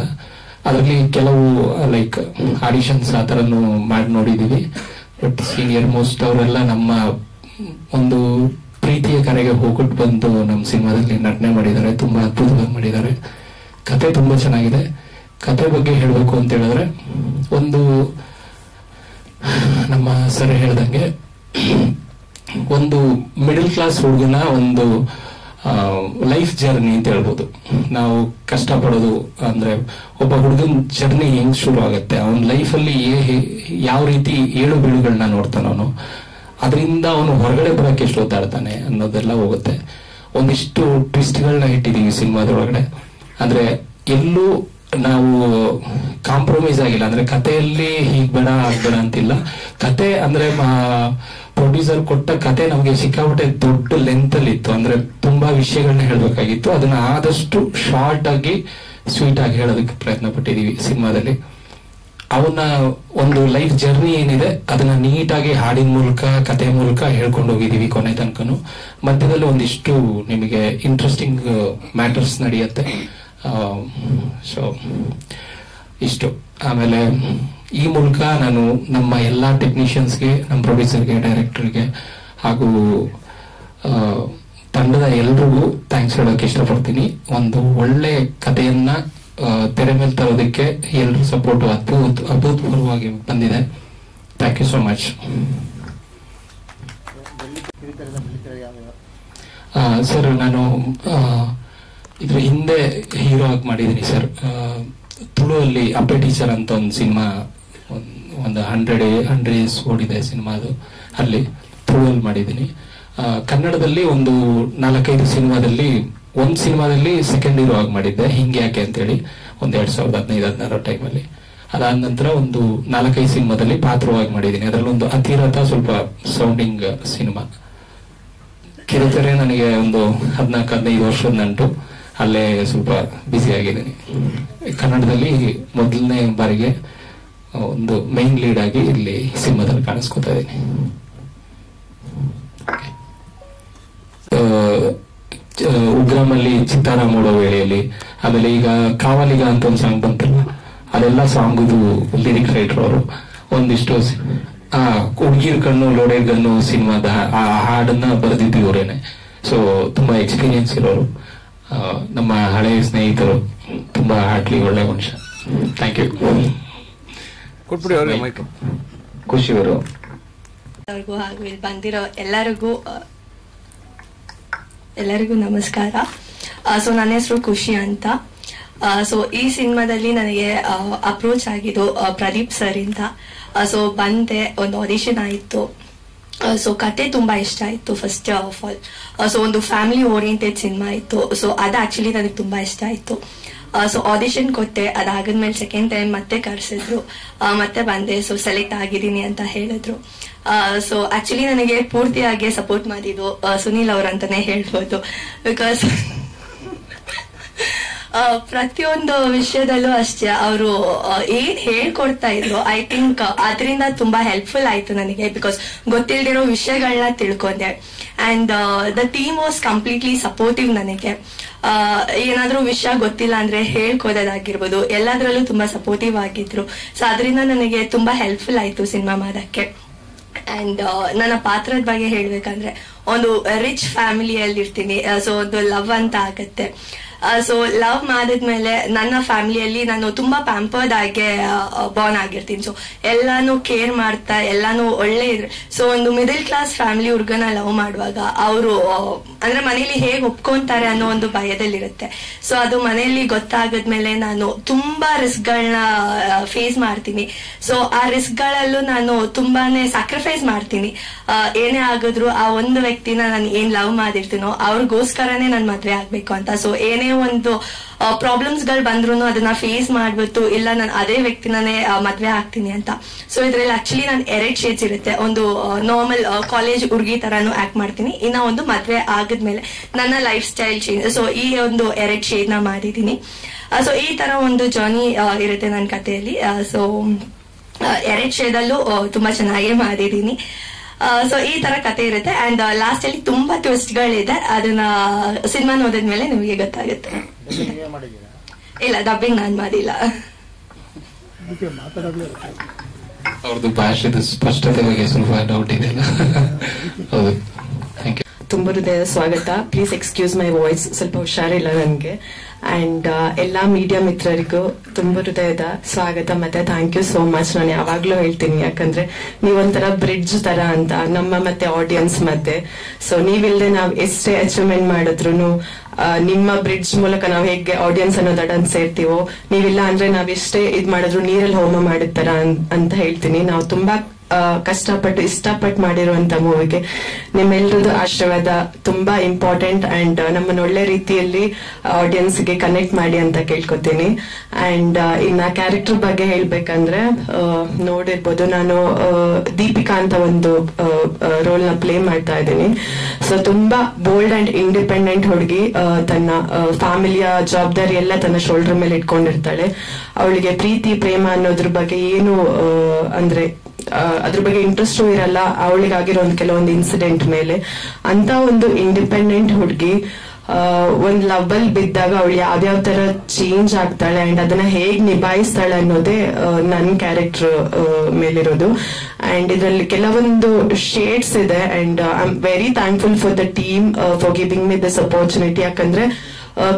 ಅದರಲ್ಲಿ ಕೆಲವು ಲೈಕ್ ಆಡಿಷನ್ಸ್ ಆ ಥರನು ಮಾಡಿ ನೋಡಿದೀವಿ. ಬಟ್ ಸೀನಿಯರ್ ಮೋಸ್ಟ್ ಅವರೆಲ್ಲ ನಮ್ಮ ಒಂದು ಪ್ರೀತಿಯ ಕರೆಗೆ ಹೋಗ್ಬಿಟ್ಟು ಬಂದು ನಮ್ಮ ಸಿನಿಮಾದಲ್ಲಿ ನಟನೆ ಮಾಡಿದ್ದಾರೆ. ತುಂಬಾ ಅದ್ಭುತವಾಗಿ ಮಾಡಿದ್ದಾರೆ. ಕತೆ ತುಂಬಾ ಚೆನ್ನಾಗಿದೆ. ಕತೆ ಬಗ್ಗೆ ಹೇಳಬೇಕು ಅಂತ ಹೇಳಿದ್ರೆ, ಒಂದು ನಮ್ಮ ಸರ್ ಹೇಳ್ದಂಗೆ ಒಂದು ಮಿಡಲ್ ಕ್ಲಾಸ್ ಹುಡುಗನ ಒಂದು ಲೈಫ್ ಜರ್ನಿ ಅಂತ ಹೇಳ್ಬೋದು. ನಾವು ಕಷ್ಟಪಡೋದು ಅಂದ್ರೆ ಒಬ್ಬ ಹುಡುಗನ ಜರ್ನಿ ಹೆಂಗ್ ಶುರು ಆಗುತ್ತೆ, ಅವನ ಲೈಫಲ್ಲಿ ಯಾವ ರೀತಿ ಏಳು ಬೀಳುಗಳನ್ನ ನೋಡ್ತಾನ ಅವನು, ಅದರಿಂದ ಅವನು ಹೊರಗಡೆ ಬರೋಕೆ ಎಷ್ಟು ಓದಾಡ್ತಾನೆ ಅನ್ನೋದೆಲ್ಲ ಹೋಗುತ್ತೆ. ಒಂದಿಷ್ಟು ಟ್ವಿಸ್ಟ್ಗಳನ್ನ ಇಟ್ಟಿದೀವಿ ಸಿನಿಮಾದೊಳಗಡೆ. ಅಂದ್ರೆ ಎಲ್ಲೂ ನಾವು ಕಾಂಪ್ರಮೈಸ್ ಆಗಿಲ್ಲ. ಅಂದ್ರೆ ಕಥೆಯಲ್ಲಿ ಹೀಗ್ ಬೇಡ ಆಗ್ಬೇಡ ಅಂತಿಲ್ಲ. ಕತೆ ಅಂದ್ರೆ ಪ್ರೊಡ್ಯೂಸರ್ ಕೊಟ್ಟ ಕತೆ ನಮಗೆ ಸಿಕ್ಕಾಪಟ್ಟೆ ದೊಡ್ಡ ಲೆಂತ್ ಅಲ್ಲಿ ಇತ್ತು. ಅಂದ್ರೆ ತುಂಬಾ ವಿಷಯಗಳನ್ನ ಹೇಳ್ಬೇಕಾಗಿತ್ತು. ಅದನ್ನ ಆದಷ್ಟು ಶಾರ್ಟ್ ಆಗಿ ಸ್ವೀಟ್ ಆಗಿ ಹೇಳೋದಕ್ಕೆ ಪ್ರಯತ್ನ ಪಟ್ಟಿದೀವಿ ಸಿನಿಮಾದಲ್ಲಿ. ಅವನ ಒಂದು ಲೈಫ್ ಜರ್ನಿ ಏನಿದೆ ಅದನ್ನ ನೀಟಾಗಿ ಹಾಡಿನ ಮೂಲಕ ಕತೆ ಮೂಲಕ ಹೇಳ್ಕೊಂಡು ಹೋಗಿದೀವಿ ಕೊನೆ ತನಕನು. ಮಧ್ಯದಲ್ಲಿ ಒಂದಿಷ್ಟು ನಿಮಗೆ ಇಂಟ್ರೆಸ್ಟಿಂಗ್ ಮ್ಯಾಟರ್ಸ್ ನಡೆಯುತ್ತೆ. ಸೊ ಇಷ್ಟು. ಆಮೇಲೆ ಈ ಮೂಲಕ ನಾನು ನಮ್ಮ ಎಲ್ಲಾ ಟೆಕ್ನಿಷಿಯನ್ಸ್ಗೆ, ನಮ್ಮ ಪ್ರೊಡ್ಯೂಸರ್ಗೆ, ಡೈರೆಕ್ಟರ್ಗೆ ಹಾಗೂ ತಂಡದ ಎಲ್ರಿಗೂ ಥ್ಯಾಂಕ್ಸ್ ಹೇಳೋಕೆ ಇಷ್ಟಪಡ್ತೀನಿ. ಒಂದು ಒಳ್ಳೆ ಕಥೆಯನ್ನ ತೆರೆ ಮೇಲೆ ತರೋದಕ್ಕೆ ಎಲ್ಲರೂ ಸಪೋರ್ಟ್ ಅಭೂತಪೂರ್ವವಾಗಿ ಬಂದಿದೆ. Thank you so much. Sir, ನಾನು ಇದ್ರ ಹಿಂದೆ ಹೀರೋ ಆಗಿ ಮಾಡಿದ್ದೀನಿ ಸರ್. ತುಳುವಲ್ಲಿ ಅಪ್ಪೆ ಟೀಚರ್ ಅಂತ ಒಂದು ಸಿನಿಮಾ, ಒಂದು 100 days ಓಡಿದೆ ಸಿನಿಮಾ. ಅದು ಅಲ್ಲಿ ತುಳುವಲ್ಲಿ ಮಾಡಿದ್ದೀನಿ. ಕನ್ನಡದಲ್ಲಿ ಒಂದು 4-5 ಸಿನಿಮಾದಲ್ಲಿ, ಒಂದು ಸಿನಿಮಾದಲ್ಲಿ ಸೆಕೆಂಡ್ ಹೀರೋ ಆಗಿ ಮಾಡಿದ್ದೆ, ಹಿಂಗೆ ಯಾಕೆ ಅಂತೇಳಿ, ಒಂದು 2015-16 ಟೈಮಲ್ಲಿ. ಅದಾದ ನಂತರ ಒಂದು 4-5 ಸಿನಿಮಾದಲ್ಲಿ ಪಾತ್ರವಾಗಿ ಮಾಡಿದ್ದೀನಿ. ಅದರಲ್ಲಿ ಒಂದು ಅತಿರಥ ಸ್ವಲ್ಪ ಸೌಂಡಿಂಗ್ ಸಿನಿಮಾ. ಕಿರುತೆರೆ ನನಗೆ ಒಂದು 14-15 ವರ್ಷದ ನಂಟು. ಅಲ್ಲೇ ಸ್ವಲ್ಪ ಬ್ಯುಸಿ ಆಗಿದ್ದೀನಿ. ಕನ್ನಡದಲ್ಲಿ ಮೊದಲನೇ ಬಾರಿಗೆ ಒಂದು ಮೈನ್ ಲೀಡ್ ಆಗಿ ಇಲ್ಲಿ ಸಿನಿಮಾದಲ್ಲಿ ಕಾಣಿಸ್ಕೊತಾ ಇದ್ದೀನಿ. ಉಗ್ರಮಲ್ಲಿ ಚಿತ್ತಾರ ಮೂಡೋ ವೇಳೆಯಲ್ಲಿ, ಆಮೇಲೆ ಈಗ ಕಾವಲಿಗ ಅಂತ ಒಂದು ಸಾಂಗ್ ಬಂತಲ್ಲ, ಅದೆಲ್ಲ ಸಾಂಗುದು ಲಿರಿಕ್ ರೈಟರ್ ಅವರು. ಒಂದಿಷ್ಟು ಹುಡ್ಗಿರ್ ಕಣ್ಣು ಲೋಡೆ ಗನ್ನು ಸಿನಿಮಾದ ಆ ಹಾಡನ್ನ ಬರೆದಿದ್ದು ಇವರೇನೆ. ಸೊ ತುಂಬಾ ಎಕ್ಸ್ಪೀರಿಯನ್ಸ್ ಇರೋರು, ನಮ್ಮ ಹಳೆಯ ಸ್ನೇಹಿತರು, ತುಂಬಾ ಹಾರ್ಟ್ಲಿ ಒಳ್ಳೆ ಮನುಷ್ಯ. Thank you. ಖುಷಿ ಅವರು ಹಾಗೂ ಇಲ್ಲಿ ಬಂದಿರೋ ಎಲ್ಲರಿಗೂ ನಮಸ್ಕಾರ. ಸೊ ನನ್ನ ಹೆಸರು ಖುಷಿ ಅಂತ. ಸೊ ಈ ಸಿನಿಮಾದಲ್ಲಿ ನನಗೆ ಅಪ್ರೋಚ್ ಆಗಿದ್ದು ಪ್ರದೀಪ್ ಸರ್ ಇಂದ. ಸೊ ಬಂದೆ, ಒಂದು ಆಡಿಷನ್ ಆಯಿತು. ಸೊ ಕತೆ ತುಂಬಾ ಇಷ್ಟ ಆಯ್ತು ಫಸ್ಟ್ ಆಫ್ ಆಲ್. ಸೊ ಒಂದು ಫ್ಯಾಮಿಲಿ ಓರಿಯೆಂಟೆಡ್ ಸಿನಿಮಾ ಇತ್ತು. ಸೊ ಅದು ಆಕ್ಚುಲಿ ನನಗೆ ತುಂಬಾ ಇಷ್ಟ ಆಯ್ತು. ಸೊ ಆಡಿಷನ್ ಕೊಟ್ಟೆ. ಅದಾದ್ಮೇಲೆ ಸೆಕೆಂಡ್ ಟೈಮ್ ಮತ್ತೆ ಕರೆಸಿದ್ರು, ಮತ್ತೆ ಬಂದೆ. ಸೊ ಸೆಲೆಕ್ಟ್ ಆಗಿದ್ದೀನಿ ಅಂತ ಹೇಳಿದ್ರು. ಸೊ ಆಕ್ಚುಲಿ ನನಗೆ ಪೂರ್ತಿಯಾಗಿ ಸಪೋರ್ಟ್ ಮಾಡಿದ್ದು ಸುನೀಲ್ ಅವರಂತಾನೆ ಹೇಳ್ಬೋದು. ಬಿಕಾಸ್ ಪ್ರತಿಯೊಂದು ವಿಷಯದಲ್ಲೂ ಅಷ್ಟೇ ಅವರು ಏನ್ ಹೇಳ್ಕೊಡ್ತಾ ಇದ್ರು, ಐ ಥಿಂಕ್ ಅದರಿಂದ ತುಂಬಾ ಹೆಲ್ಪ್ಫುಲ್ ಆಯ್ತು ನನಗೆ. ಬಿಕಾಸ್ ಗೊತ್ತಿಲ್ದಿರೋ ವಿಷಯಗಳನ್ನ ತಿಳ್ಕೊಂಡೆ. And the team was completely supportive ನನಗೆ. ಏನಾದ್ರೂ ವಿಷಯ ಗೊತ್ತಿಲ್ಲ ಅಂದ್ರೆ ಹೇಳ್ಕೋದಾಗಿರ್ಬೋದು, ಎಲ್ಲದ್ರಲ್ಲೂ ತುಂಬಾ ಸಪೋರ್ಟಿವ್ ಆಗಿದ್ರು. ಸೊ ಅದರಿಂದ ನನಗೆ ತುಂಬಾ ಹೆಲ್ಪ್ಫುಲ್ ಆಯ್ತು ಸಿನಿಮಾ ಮಾಡೋಕ್ಕೆ. ಅಂಡ್ ನನ್ನ ಪಾತ್ರದ ಬಗ್ಗೆ ಹೇಳ್ಬೇಕಂದ್ರೆ, ಒಂದು ರಿಚ್ ಫ್ಯಾಮಿಲಿಯಲ್ಲಿ ಇರ್ತೀನಿ. ಸೊ ಒಂದು ಲವ್ ಅಂತ ಆಗತ್ತೆ. ಸೊ ಲವ್ ಮಾಡಿದ್ಮೇಲೆ ನನ್ನ ಫ್ಯಾಮಿಲಿಯಲ್ಲಿ ನಾನು ತುಂಬಾ ಪ್ಯಾಂಪರ್ಡ್ ಆಗಿ ಬಾರ್ನ್ ಆಗಿರ್ತೀನಿ. ಸೊ ಎಲ್ಲಾನು ಕೇರ್ ಮಾಡ್ತಾ, ಎಲ್ಲಾನು ಒಳ್ಳೆ ಇದ್ರೆ. ಸೊ ಒಂದು ಮಿಡಲ್ ಕ್ಲಾಸ್ ಫ್ಯಾಮಿಲಿ ಹುಡುಗನ ಲವ್ ಮಾಡುವಾಗ ಅವರು ಅಂದ್ರೆ ಮನೇಲಿ ಹೇಗೆ ಒಪ್ಕೊಂತಾರೆ ಅನ್ನೋ ಒಂದು ಭಯದಲ್ಲಿರುತ್ತೆ. ಸೊ ಅದು ಮನೆಯಲ್ಲಿ ಗೊತ್ತಾಗದ್ಮೇಲೆ ನಾನು ತುಂಬಾ ರಿಸ್ಕ್ ಗಳನ್ನ ಫೇಸ್ ಮಾಡ್ತೀನಿ. ಸೊ ಆ ರಿಸ್ಕ್ ಗಳಲ್ಲೂ ನಾನು ತುಂಬಾನೇ ಸ್ಯಾಕ್ರಿಫೈಸ್ ಮಾಡ್ತೀನಿ. ಏನೇ ಆಗಿದ್ರು ಆ ಒಂದು ವ್ಯಕ್ತಿನ ನಾನು ಏನ್ ಲವ್ ಮಾಡಿರ್ತೀನೋ ಅವ್ರಿಗೋಸ್ಕರನೇ ನಾನು ಮದ್ವೆ ಆಗ್ಬೇಕು ಅಂತ. ಸೊ ಏನೇ ಒಂದು ಪ್ರಾಬ್ಲಮ್ಸ್ ಗಳು ಬಂದ್ರು ಅದನ್ನ ಫೇಸ್ ಮಾಡ್ಬಿಟ್ಟು ಇಲ್ಲ ನಾನು ಅದೇ ವ್ಯಕ್ತಿನೇ ಮದ್ವೆ ಆಗ್ತೀನಿ ಅಂತ. ಸೊ ಇದ್ರಲ್ಲಿ ಆಕ್ಚುಲಿ ನಾನು 2 ಶೇಡ್ಸ್ ಇರುತ್ತೆ. ಒಂದು ನಾರ್ಮಲ್ ಕಾಲೇಜ್ ಹುಡುಗಿ ತರಾನು ಆಕ್ಟ್ ಮಾಡ್ತೀನಿ, ಇನ್ನ ಒಂದು ಮದ್ವೆ ಆಗಿದ್ಮೇಲೆ ನನ್ನ ಲೈಫ್ ಸ್ಟೈಲ್ ಚೇಂಜ್. ಸೊ ಈ ಒಂದು 2 ಶೇಡ್ ನ ಮಾಡಿದೀನಿ. ಸೊ ಈ ತರ ಒಂದು ಜರ್ನಿ ಇರುತ್ತೆ ನನ್ನ ಕಥೆಯಲ್ಲಿ. ಸೊ 2 ಶೇಡಲ್ಲೂ ತುಂಬಾ ಚೆನ್ನಾಗಿ ಮಾಡಿದೀನಿ. ಸೊ ಈ ತರ ಕತೆ ಇರುತ್ತೆ. ಅಂಡ್ ಲಾಸ್ಟ್ ಅಲ್ಲಿ ತುಂಬಾ ಟ್ವಿಸ್ಟ್ ಗಳಿದೆ. ಅದನ್ನ ಸಿನಿಮಾ ನೋಡಿದ್ಮೇಲೆ ನಿಮಗೆ ಗೊತ್ತಾಗುತ್ತೆ. ಇಲ್ಲ, ಡಬ್ಬಿಂಗ್ ನಾನ್ ಮಾಡಿಲ್ಲ. ಅವ್ರದ್ದು ಭಾಷೆದ ಸ್ಪಷ್ಟತೆ ಬಗ್ಗೆ ಸ್ವಲ್ಪ ಡೌಟ್ ಇದೆ. ಹೌದು, ಥ್ಯಾಂಕ್ ಯು. ತುಂಬ ಹೃದಯದ ಸ್ವಾಗತ. ಪ್ಲೀಸ್ ಎಕ್ಸ್ಕ್ಯೂಸ್ ಮೈ ವಾಯ್ಸ್, ಸ್ವಲ್ಪ ಹುಷಾರಿಲ್ಲ ನನಗೆ. ಅಂಡ್ ಎಲ್ಲಾ ಮೀಡಿಯಾ ಮಿತ್ರರಿಗೂ ತುಂಬ ಹೃದಯದ ಸ್ವಾಗತ ಮತ್ತೆ ಥ್ಯಾಂಕ್ ಯು ಸೋ ಮಚ್. ನಾನು ಯಾವಾಗ್ಲೂ ಹೇಳ್ತೀನಿ, ಯಾಕಂದ್ರೆ ನೀವೊಂಥರ ಬ್ರಿಡ್ಜ್ ತರ ಅಂತ ನಮ್ಮ ಮತ್ತೆ ಆಡಿಯನ್ಸ್ ಮಧ್ಯೆ. ಸೊ ನೀವಿಲ್ದೆ ನಾವ್ ಎಷ್ಟೇ ಅಚೀವ್ಮೆಂಟ್ ಮಾಡಿದ್ರು ನಿಮ್ಮ ಬ್ರಿಡ್ಜ್ ಮೂಲಕ ನಾವ್ ಹೇಗೆ ಆಡಿಯನ್ಸ್ ಅನ್ನೋದನ್ನ ಸೇರ್ತೀವೋ, ನೀವಿಲ್ಲ ಅಂದ್ರೆ ನಾವ್ ಎಷ್ಟೇ ಇದ್ ಮಾಡಿದ್ರು ನೀರಲ್ಲಿ ಹೋಮ ಮಾಡಿರ್ತಾರ ಅಂತ ಹೇಳ್ತೀನಿ. ನಾವು ತುಂಬಾ ಕಷ್ಟಪಟ್ಟು ಇಷ್ಟಪಟ್ಟು ಮಾಡಿರುವಂತ ಮೂವಿಗೆ ನಿಮ್ಮೆಲ್ಲರದ್ದು ಆಶೀರ್ವಾದ ತುಂಬಾ ಇಂಪಾರ್ಟೆಂಟ್ ಅಂಡ್ ನಮ್ಮನ್ನ ಒಳ್ಳೆ ರೀತಿಯಲ್ಲಿ ಆಡಿಯನ್ಸ್ಗೆ ಕನೆಕ್ಟ್ ಮಾಡಿ ಅಂತ ಕೇಳ್ಕೊತೀನಿ. ಅಂಡ್ ಇನ್ನ ಕ್ಯಾರೆಕ್ಟರ್ ಬಗ್ಗೆ ಹೇಳ್ಬೇಕಂದ್ರೆ ನೋಡಿರ್ಬೋದು, ನಾನು ದೀಪಿಕಾ ಅಂತ ಒಂದು ರೋಲ್ ನ ಪ್ಲೇ ಮಾಡ್ತಾ ಇದ್ದೀನಿ. ಸೊ ತುಂಬಾ ಬೋಲ್ಡ್ ಅಂಡ್ ಇಂಡಿಪೆಂಡೆಂಟ್ ಹುಡುಗಿ, ತನ್ನ ಫ್ಯಾಮಿಲಿಯ ಜವಾಬ್ದಾರಿ ಎಲ್ಲ ತನ್ನ ಶೋಲ್ಡರ್ ಮೇಲೆ ಇಟ್ಕೊಂಡಿರ್ತಾಳೆ. ಅವಳಿಗೆ ಪ್ರೀತಿ ಪ್ರೇಮ ಅನ್ನೋದ್ರ ಬಗ್ಗೆ ಏನು ಅಂದ್ರೆ ಅದ್ರ ಬಗ್ಗೆ ಇಂಟ್ರೆಸ್ಟು ಇರಲ್ಲ. ಅವಳಿಗಾಗಿರೋ ಒಂದು ಕೆಲವೊಂದು ಇನ್ಸಿಡೆಂಟ್ ಮೇಲೆ ಅಂತ ಒಂದು ಇಂಡಿಪೆಂಡೆಂಟ್ ಹುಡುಗಿ ಒಂದ್ ಲವಲ್ ಬಿದ್ದಾಗ ಅವಳು ಯಾವ್ಯಾವ ತರ ಚೇಂಜ್ ಆಗ್ತಾಳೆ ಅಂಡ್ ಅದನ್ನ ಹೇಗ್ ನಿಭಾಯಿಸ್ತಾಳೆ ಅನ್ನೋದೇ ನನ್ನ ಕ್ಯಾರೆಕ್ಟರ್ ಮೇಲಿರೋದು. ಅಂಡ್ ಇದರಲ್ಲಿ ಕೆಲವೊಂದು ಶೇಡ್ಸ್ ಇದೆ and I am very thankful for the team for giving me this opportunity. ಯಾಕಂದ್ರೆ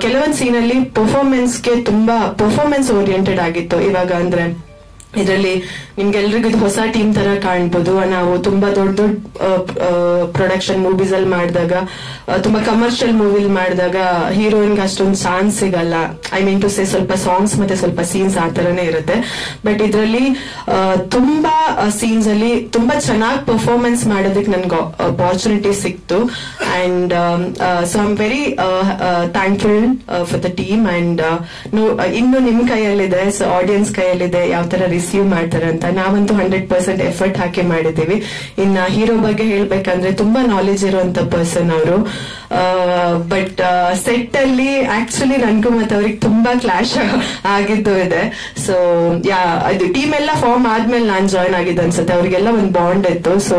ಕೆಲವೊಂದ್ ಸೀನಲ್ಲಿ ಪರ್ಫಾರ್ಮೆನ್ಸ್ಗೆ ತುಂಬಾ ಪರ್ಫಾರ್ಮೆನ್ಸ್ ಓರಿಯೆಂಟೆಡ್ ಆಗಿತ್ತು. ಇವಾಗ ಅಂದ್ರೆ ಇದರಲ್ಲಿ ನಿಮ್ಗೆಲ್ರಿಗೂ ಇದು ಹೊಸ ಟೀಮ್ ತರ ಕಾಣ್ಬೋದು. ನಾವು ತುಂಬಾ ದೊಡ್ಡ ದೊಡ್ಡ ಪ್ರೊಡಕ್ಷನ್ ಮೂವೀಸ್ ಅಲ್ಲಿ ಮಾಡಿದಾಗ, ತುಂಬಾ ಕಮರ್ಷಿಯಲ್ ಮೂವಿಲ್ ಮಾಡಿದಾಗ ಹೀರೋಯಿನ್ಗೆ ಅಷ್ಟೊಂದು ಚಾನ್ಸ್ ಸಿಗಲ್ಲ. ಐ ಮೀನ್ ಟು ಸೇ ಸ್ವಲ್ಪ ಸಾಂಗ್ಸ್ ಮತ್ತೆ ಸ್ವಲ್ಪ ಸೀನ್ಸ್ ಆ ತರನೇ ಇರುತ್ತೆ. ಬಟ್ ಇದರಲ್ಲಿ ತುಂಬಾ ಸೀನ್ಸ್ ಅಲ್ಲಿ ತುಂಬಾ ಚೆನ್ನಾಗಿ ಪರ್ಫಾರ್ಮೆನ್ಸ್ ಮಾಡೋದಕ್ಕೆ ನನ್ಗೆ ಅಪರ್ಚುನಿಟಿ ಸಿಕ್ತು. And so I am very thankful for the team. And ಇನ್ನು ನಿಮ್ ಕೈಯಲ್ಲಿದೆ, ಸೊ ಆಡಿಯನ್ಸ್ ಕೈಯಲ್ಲಿದೆ ಯಾವ ತರ ರಿಸೀವ್ ಮಾಡ್ತಾರೆ ಅಂತ. ನಾವಂತೂ 100% ಎಫರ್ಟ್ ಹಾಕಿ ಮಾಡಿದೀವಿ. ಇನ್ನ ಹೀರೋ ಬಗ್ಗೆ ಹೇಳ್ಬೇಕಂದ್ರೆ ತುಂಬಾ ನಾಲೆಜ್ ಇರುವಂತ ಪರ್ಸನ್ ಅವರು. ಬಟ್ ಸೆಟ್ ಅಲ್ಲಿ ಆಕ್ಚುಲಿ ನನ್ಗೂ ಮತ್ತೆ ಅವ್ರಿಗೆ ತುಂಬಾ ಕ್ಲಾಶ್ ಆಗಿದ್ದು ಇದೆ. ಸೊ ಅದು ಟೀಮ್ ಎಲ್ಲ ಫಾರ್ಮ್ ಆದ್ಮೇಲೆ ನಾನ್ ಜಾಯ್ನ್ ಆಗಿದ್ದೆ ಅನ್ಸುತ್ತೆ. ಅವ್ರಿಗೆಲ್ಲ ಒಂದು ಬಾಂಡ್ ಇತ್ತು. ಸೊ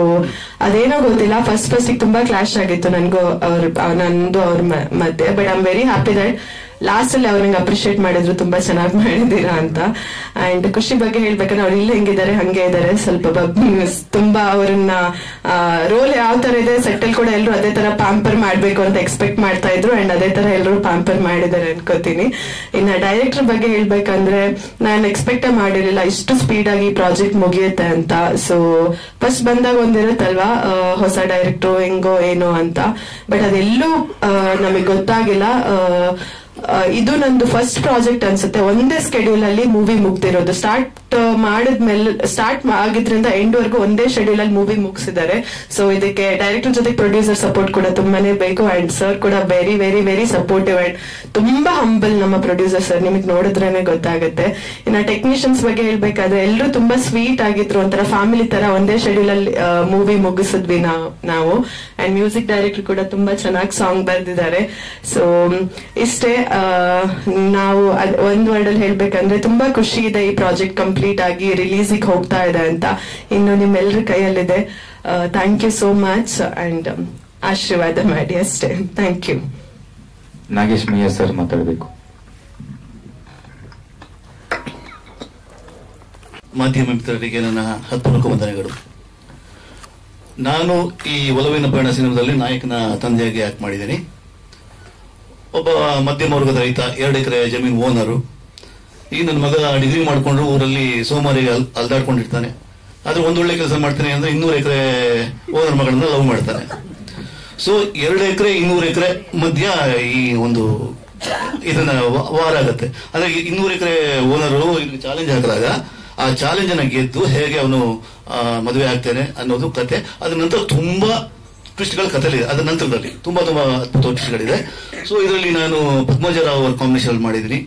ಅದೇನೋ ಗೊತ್ತಿಲ್ಲ, ಫಸ್ಟ್ ತುಂಬಾ ಕ್ಲಾಶ್ ಆಗಿತ್ತು ನಂದು ಅವ್ರ ಮಧ್ಯೆ. But I am very happy that last ಅಲ್ಲಿ ಅವ್ರಿಗೆ ಅಪ್ರಿಶಿಯೇಟ್ ಮಾಡಿದ್ರು ತುಂಬಾ ಚೆನ್ನಾಗಿ ಮಾಡಿದೀರಾ ಅಂತ. ಅಂಡ್ ಖುಷಿ ಬಗ್ಗೆ ಹೇಳ್ಬೇಕಂದ್ರೆ ಅವ್ರು ಇಲ್ಲಿ ಹೆಂಗಿದ್ದಾರೆ ಹಂಗೆ ಇದಾರೆ. ಸ್ವಲ್ಪ ತುಂಬಾ ಅವ್ರನ್ನ ರೋಲ್ ಯಾವ ತರ ಇದೆ ಸೆಟ್ಟಲ್ ಕೂಡ ಎಲ್ಲರೂ ಅದೇ ತರ ಪ್ಯಾಂಪರ್ ಮಾಡ್ಬೇಕು ಅಂತ ಎಕ್ಸ್ಪೆಕ್ಟ್ ಮಾಡ್ತಾ ಇದ್ರು. ಅಂಡ್ ಅದೇ ತರ ಎಲ್ಲರೂ ಪ್ಯಾಂಪರ್ ಮಾಡಿದ್ದಾರೆ ಅನ್ಕೋತೀನಿ. ಇನ್ನ ಡೈರೆಕ್ಟರ್ ಬಗ್ಗೆ ಹೇಳ್ಬೇಕಂದ್ರೆ ನಾನು ಎಕ್ಸ್ಪೆಕ್ಟ್ ಮಾಡಿರ್ಲಿಲ್ಲ ಇಷ್ಟು ಸ್ಪೀಡ್ ಆಗಿ ಪ್ರಾಜೆಕ್ಟ್ ಮುಗಿಯುತ್ತೆ ಅಂತ. ಸೊ ಫಸ್ಟ್ ಬಂದಾಗ ಒಂದಿರುತ್ತಲ್ವಾ ಹೊಸ ಡೈರೆಕ್ಟರ್ ಹೆಂಗೋ ಏನೋ ಅಂತ. ಬಟ್ ಅದೆಲ್ಲೂ ನಮಗ್ ಗೊತ್ತಾಗಿಲ್ಲ. ಇದು ನಂದು ಫಸ್ಟ್ ಪ್ರಾಜೆಕ್ಟ್ ಅನ್ಸುತ್ತೆ. ಒಂದೇ ಸ್ಕೆಡ್ಯೂಲ್ ಅಲ್ಲಿ ಮೂವಿ ಮುಗ್ದಿರೋದು. ಸ್ಟಾರ್ಟ್ ಆಗಿದ್ರಿಂದ ಎಂಡ್ ವರ್ಗು ಒಂದೇ ಶೆಡ್ಯೂಲ್ ಅಲ್ಲಿ ಮೂವಿ ಮುಗಿಸಿದ್ದಾರೆ. ಸೊ ಇದಕ್ಕೆ ಡೈರೆಕ್ಟರ್ ಜೊತೆ ಪ್ರೊಡ್ಯೂಸರ್ ಸಪೋರ್ಟ್ ಕೂಡ ತುಂಬಾನೇ ಬೇಕು. ಅಂಡ್ ಸರ್ ಕೂಡ very very very supportive and ತುಂಬಾ ಹಂಬಲ್ ನಮ್ಮ ಪ್ರೊಡ್ಯೂಸರ್ ಸರ್. ನಿಮಗೆ ನೋಡಿದ್ರೇನೆ ಗೊತ್ತಾಗುತ್ತೆ. ಇನ್ನ ಟೆಕ್ನಿಷಿಯನ್ಸ್ ಬಗ್ಗೆ ಹೇಳ್ಬೇಕಾದ್ರೆ ಎಲ್ಲರೂ ತುಂಬಾ ಸ್ವೀಟ್ ಆಗಿದ್ರು, ಒಂಥರ ಫ್ಯಾಮಿಲಿ ತರ ಒಂದೇ ಶೆಡ್ಯೂಲ್ ಅಲ್ಲಿ ಮೂವಿ ಮುಗಿಸಿದ್ವಿ ನಾವು. ಅಂಡ್ ಮ್ಯೂಸಿಕ್ ಡೈರೆಕ್ಟರ್ ಕೂಡ ತುಂಬಾ ಚೆನ್ನಾಗಿ ಸಾಂಗ್ ಬರೆದಿದ್ದಾರೆ. ಸೊ ಇಷ್ಟೇ. ನಾವು ಒಂದ್ ವರ್ಡ್ ಅಲ್ಲಿ ಹೇಳ್ಬೇಕಂದ್ರೆ ತುಂಬಾ ಖುಷಿ ಇದೆ ಈ ಪ್ರಾಜೆಕ್ಟ್ ಕಂಪ್ಲೀಟ್ ಆಗಿ ರಿಲೀಸಿಗೆ ಹೋಗ್ತಾ ಇದೆ ಅಂತ. ಇನ್ನು ನಿಮ್ಮೆಲ್ಲರ ಕೈಯಲ್ಲಿದೆ. Thank you so much and ಆಶೀರ್ವಾದ ಮಾಡಿ ಅಷ್ಟೇ. Thank you. Nagesh Mayya sir ಮಾತಾಡಬೇಕು. ಮಾಧ್ಯಮ ಮಿತ್ರರಿಗೆ ನನ್ನ ಹೃತ್ಪೂರ್ವಕ ವಂದನೆಗಳು. ನಾನು ಈ ಒಲವಿನ ಪಯಣ ಸಿನಿಮಾದಲ್ಲಿ ನಾಯಕನ ತಂದೆಯಾಗಿ ಆಕ್ಟ್ ಮಾಡಿದ್ದೀನಿ. ಒಬ್ಬ ಮಧ್ಯಮ ವರ್ಗದ ರೈತ, 2 ಎಕರೆ ಜಮೀನು ಓನರು. ಈಗ ನನ್ನ ಮಗ ಡಿಗ್ರಿ ಮಾಡ್ಕೊಂಡು ಊರಲ್ಲಿ ಸೋಮಾರಿಗೆ ಅಲ್ದಾಡ್ಕೊಂಡಿರ್ತಾನೆ. ಆದ್ರೆ ಒಂದೊಳ್ಳೆ ಕೆಲಸ ಮಾಡ್ತಾನೆ ಅಂದ್ರೆ 200 ಎಕರೆ ಓನರ್ ಮಗಳನ್ನ ಲವ್ ಮಾಡ್ತಾನೆ. ಸೊ 2 ಎಕರೆ 200 ಎಕರೆ ಮಧ್ಯ ಈ ಒಂದು ಇದನ್ನ ವಾರ ಆಗತ್ತೆ. ಅಂದ್ರೆ 200 ಎಕರೆ ಓನರು ಚಾಲೆಂಜ್ ಹಾಕಿದಾಗ ಆ ಚಾಲೆಂಜ್ ಅನ್ನ ಗೆದ್ದು ಹೇಗೆ ಅವನು ಮದುವೆ ಆಗ್ತಾನೆ ಅನ್ನೋದು ಕತೆ. ಅದ್ರ ನಂತರ ತುಂಬಾ ಟ್ವಿಸ್ಟ್ಗಳ ಕಥೆಲಿದೆ. ಅದ್ರ ನಂತರದಲ್ಲಿ ತುಂಬಾ ಅದ್ಭುತ ಟ್ವಿಸ್ಟ್ಗಳಿದೆ. ಸೊ ಇದರಲ್ಲಿ ನಾನು ಪದ್ಮಜರಾವ್ ಅವರ ಕಾಂಬಿನೇಷನ್ ಮಾಡಿದ್ದೀನಿ.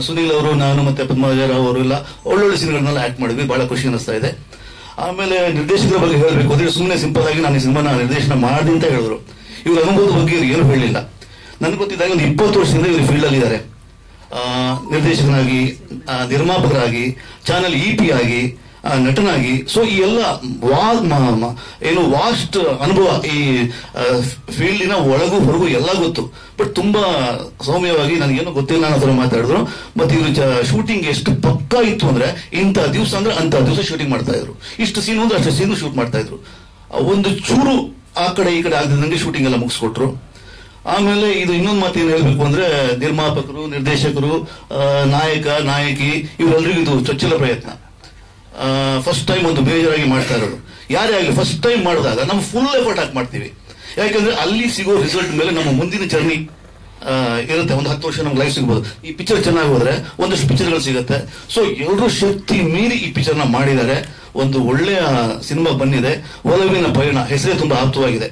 ಸುನೀಲ್ ಅವರು, ನಾನು ಮತ್ತೆ ಪದ್ಮಜರಾವ್ ಅವರು ಎಲ್ಲ ಒಳ್ಳೊಳ್ಳೆ ಸೀನ್ಗಳನ್ನೆಲ್ಲ ಆಕ್ಟ್ ಮಾಡಿದ್ವಿ. ಬಹಳ ಖುಷಿ ಅನಿಸ್ತಾ ಇದೆ. ಆಮೇಲೆ ನಿರ್ದೇಶಕರ ಬಗ್ಗೆ ಹೇಳಬೇಕು ಅಂದ್ರೆ ಸುಮ್ಮನೆ ಸಿಂಪಲ್ ಆಗಿ ನಾನು ಈ ಸಿನಿಮಾನ ನಿರ್ದೇಶನ ಮಾಡಿದೆ ಅಂತ ಹೇಳಿದ್ರು. ಇವ್ರ ಅನುಭವದ ಬಗ್ಗೆ ಇವ್ರು ಏನು ಹೇಳಲಿಲ್ಲ. ನನ್ಗೆ ಗೊತ್ತಿದ್ದಾಗ ಒಂದು 20 ವರ್ಷದಿಂದ ಇವರು ಫೀಲ್ಡ್ ಅಲ್ಲಿ ಇದ್ದಾರೆ. ನಿರ್ದೇಶಕನಾಗಿ, ನಿರ್ಮಾಪಕರಾಗಿ, ಚಾನಲ್ EP ಆಗಿ, ನಟನಾಗಿ. ಸೊ ಈ ಎಲ್ಲ ಏನು ವಾಸ್ಟ್ ಅನುಭವ. ಈ ಫೀಲ್ಡಿನ ಒಳಗೂ ಹೊರಗೂ ಎಲ್ಲ ಗೊತ್ತು. ಬಟ್ ತುಂಬಾ ಸೌಮ್ಯವಾಗಿ ನನಗೇನು ಗೊತ್ತಿಲ್ಲ ಅನ್ನೋ ಥರ ಮಾತಾಡಿದ್ರು. ಮತ್ತೆ ಇವರು ಶೂಟಿಂಗ್ ಎಷ್ಟು ಪಕ್ಕಾ ಇತ್ತು ಅಂದ್ರೆ ಇಂಥ ದಿವಸ ಅಂದ್ರೆ ಅಂತ ದಿವಸ ಶೂಟಿಂಗ್ ಮಾಡ್ತಾ ಇದ್ರು. ಇಷ್ಟು ಸೀನ್ ಅಂದ್ರೆ ಅಷ್ಟು ಸೀನು ಶೂಟ್ ಮಾಡ್ತಾ ಇದ್ರು. ಒಂದು ಚೂರು ಆ ಕಡೆ ಈ ಕಡೆ ಆಗದಂಗೆ ಶೂಟಿಂಗ್ ಎಲ್ಲ ಮುಗಿಸ್ಕೊಟ್ರು. ಆಮೇಲೆ ಇದು ಇನ್ನೊಂದು ಮಾತು ಏನು ಹೇಳ್ಬೇಕು ಅಂದ್ರೆ, ನಿರ್ಮಾಪಕರು, ನಿರ್ದೇಶಕರು, ನಾಯಕ, ನಾಯಕಿ ಇವರೆಲ್ಲರಿಗೂ ಇದು ಚೊಚ್ಚಲ ಪ್ರಯತ್ನ. ಫಸ್ಟ್ ಟೈಮ್ ಒಂದು ಮೇಜರ್ ಆಗಿ ಮಾಡ್ತಾ ಇರೋದು. ಯಾರೇ ಆಗಲಿ ಫಸ್ಟ್ ಟೈಮ್ ಮಾಡಿದಾಗ ನಾವು ಫುಲ್ ಎಫರ್ಟ್ ಹಾಕಿ ಮಾಡ್ತೀವಿ. ಯಾಕಂದ್ರೆ ಅಲ್ಲಿ ಸಿಗೋ ರಿಸಲ್ಟ್ ಮೇಲೆ ನಮ್ಮ ಮುಂದಿನ ಜರ್ನಿ ಇರುತ್ತೆ. ಒಂದು 10 ವರ್ಷ ನಮ್ಗೆ ಲೈಫ್ ಸಿಗ್ಬೋದು. ಈ ಪಿಕ್ಚರ್ ಚೆನ್ನಾಗಿ ಹೋದ್ರೆ ಒಂದಷ್ಟು ಪಿಕ್ಚರ್ಗಳು ಸಿಗುತ್ತೆ. ಸೊ ಎಲ್ಲರೂ ಶಕ್ತಿ ಮೀರಿ ಈ ಪಿಕ್ಚರ್ನ ಮಾಡಿದ್ದಾರೆ. ಒಂದು ಒಳ್ಳೆಯ ಸಿನಿಮಾ ಬಂದಿದೆ. ಒಲವಿನ ಪಯಣ ಹೆಸರೇ ತುಂಬಾ ಆಪ್ತವಾಗಿದೆ.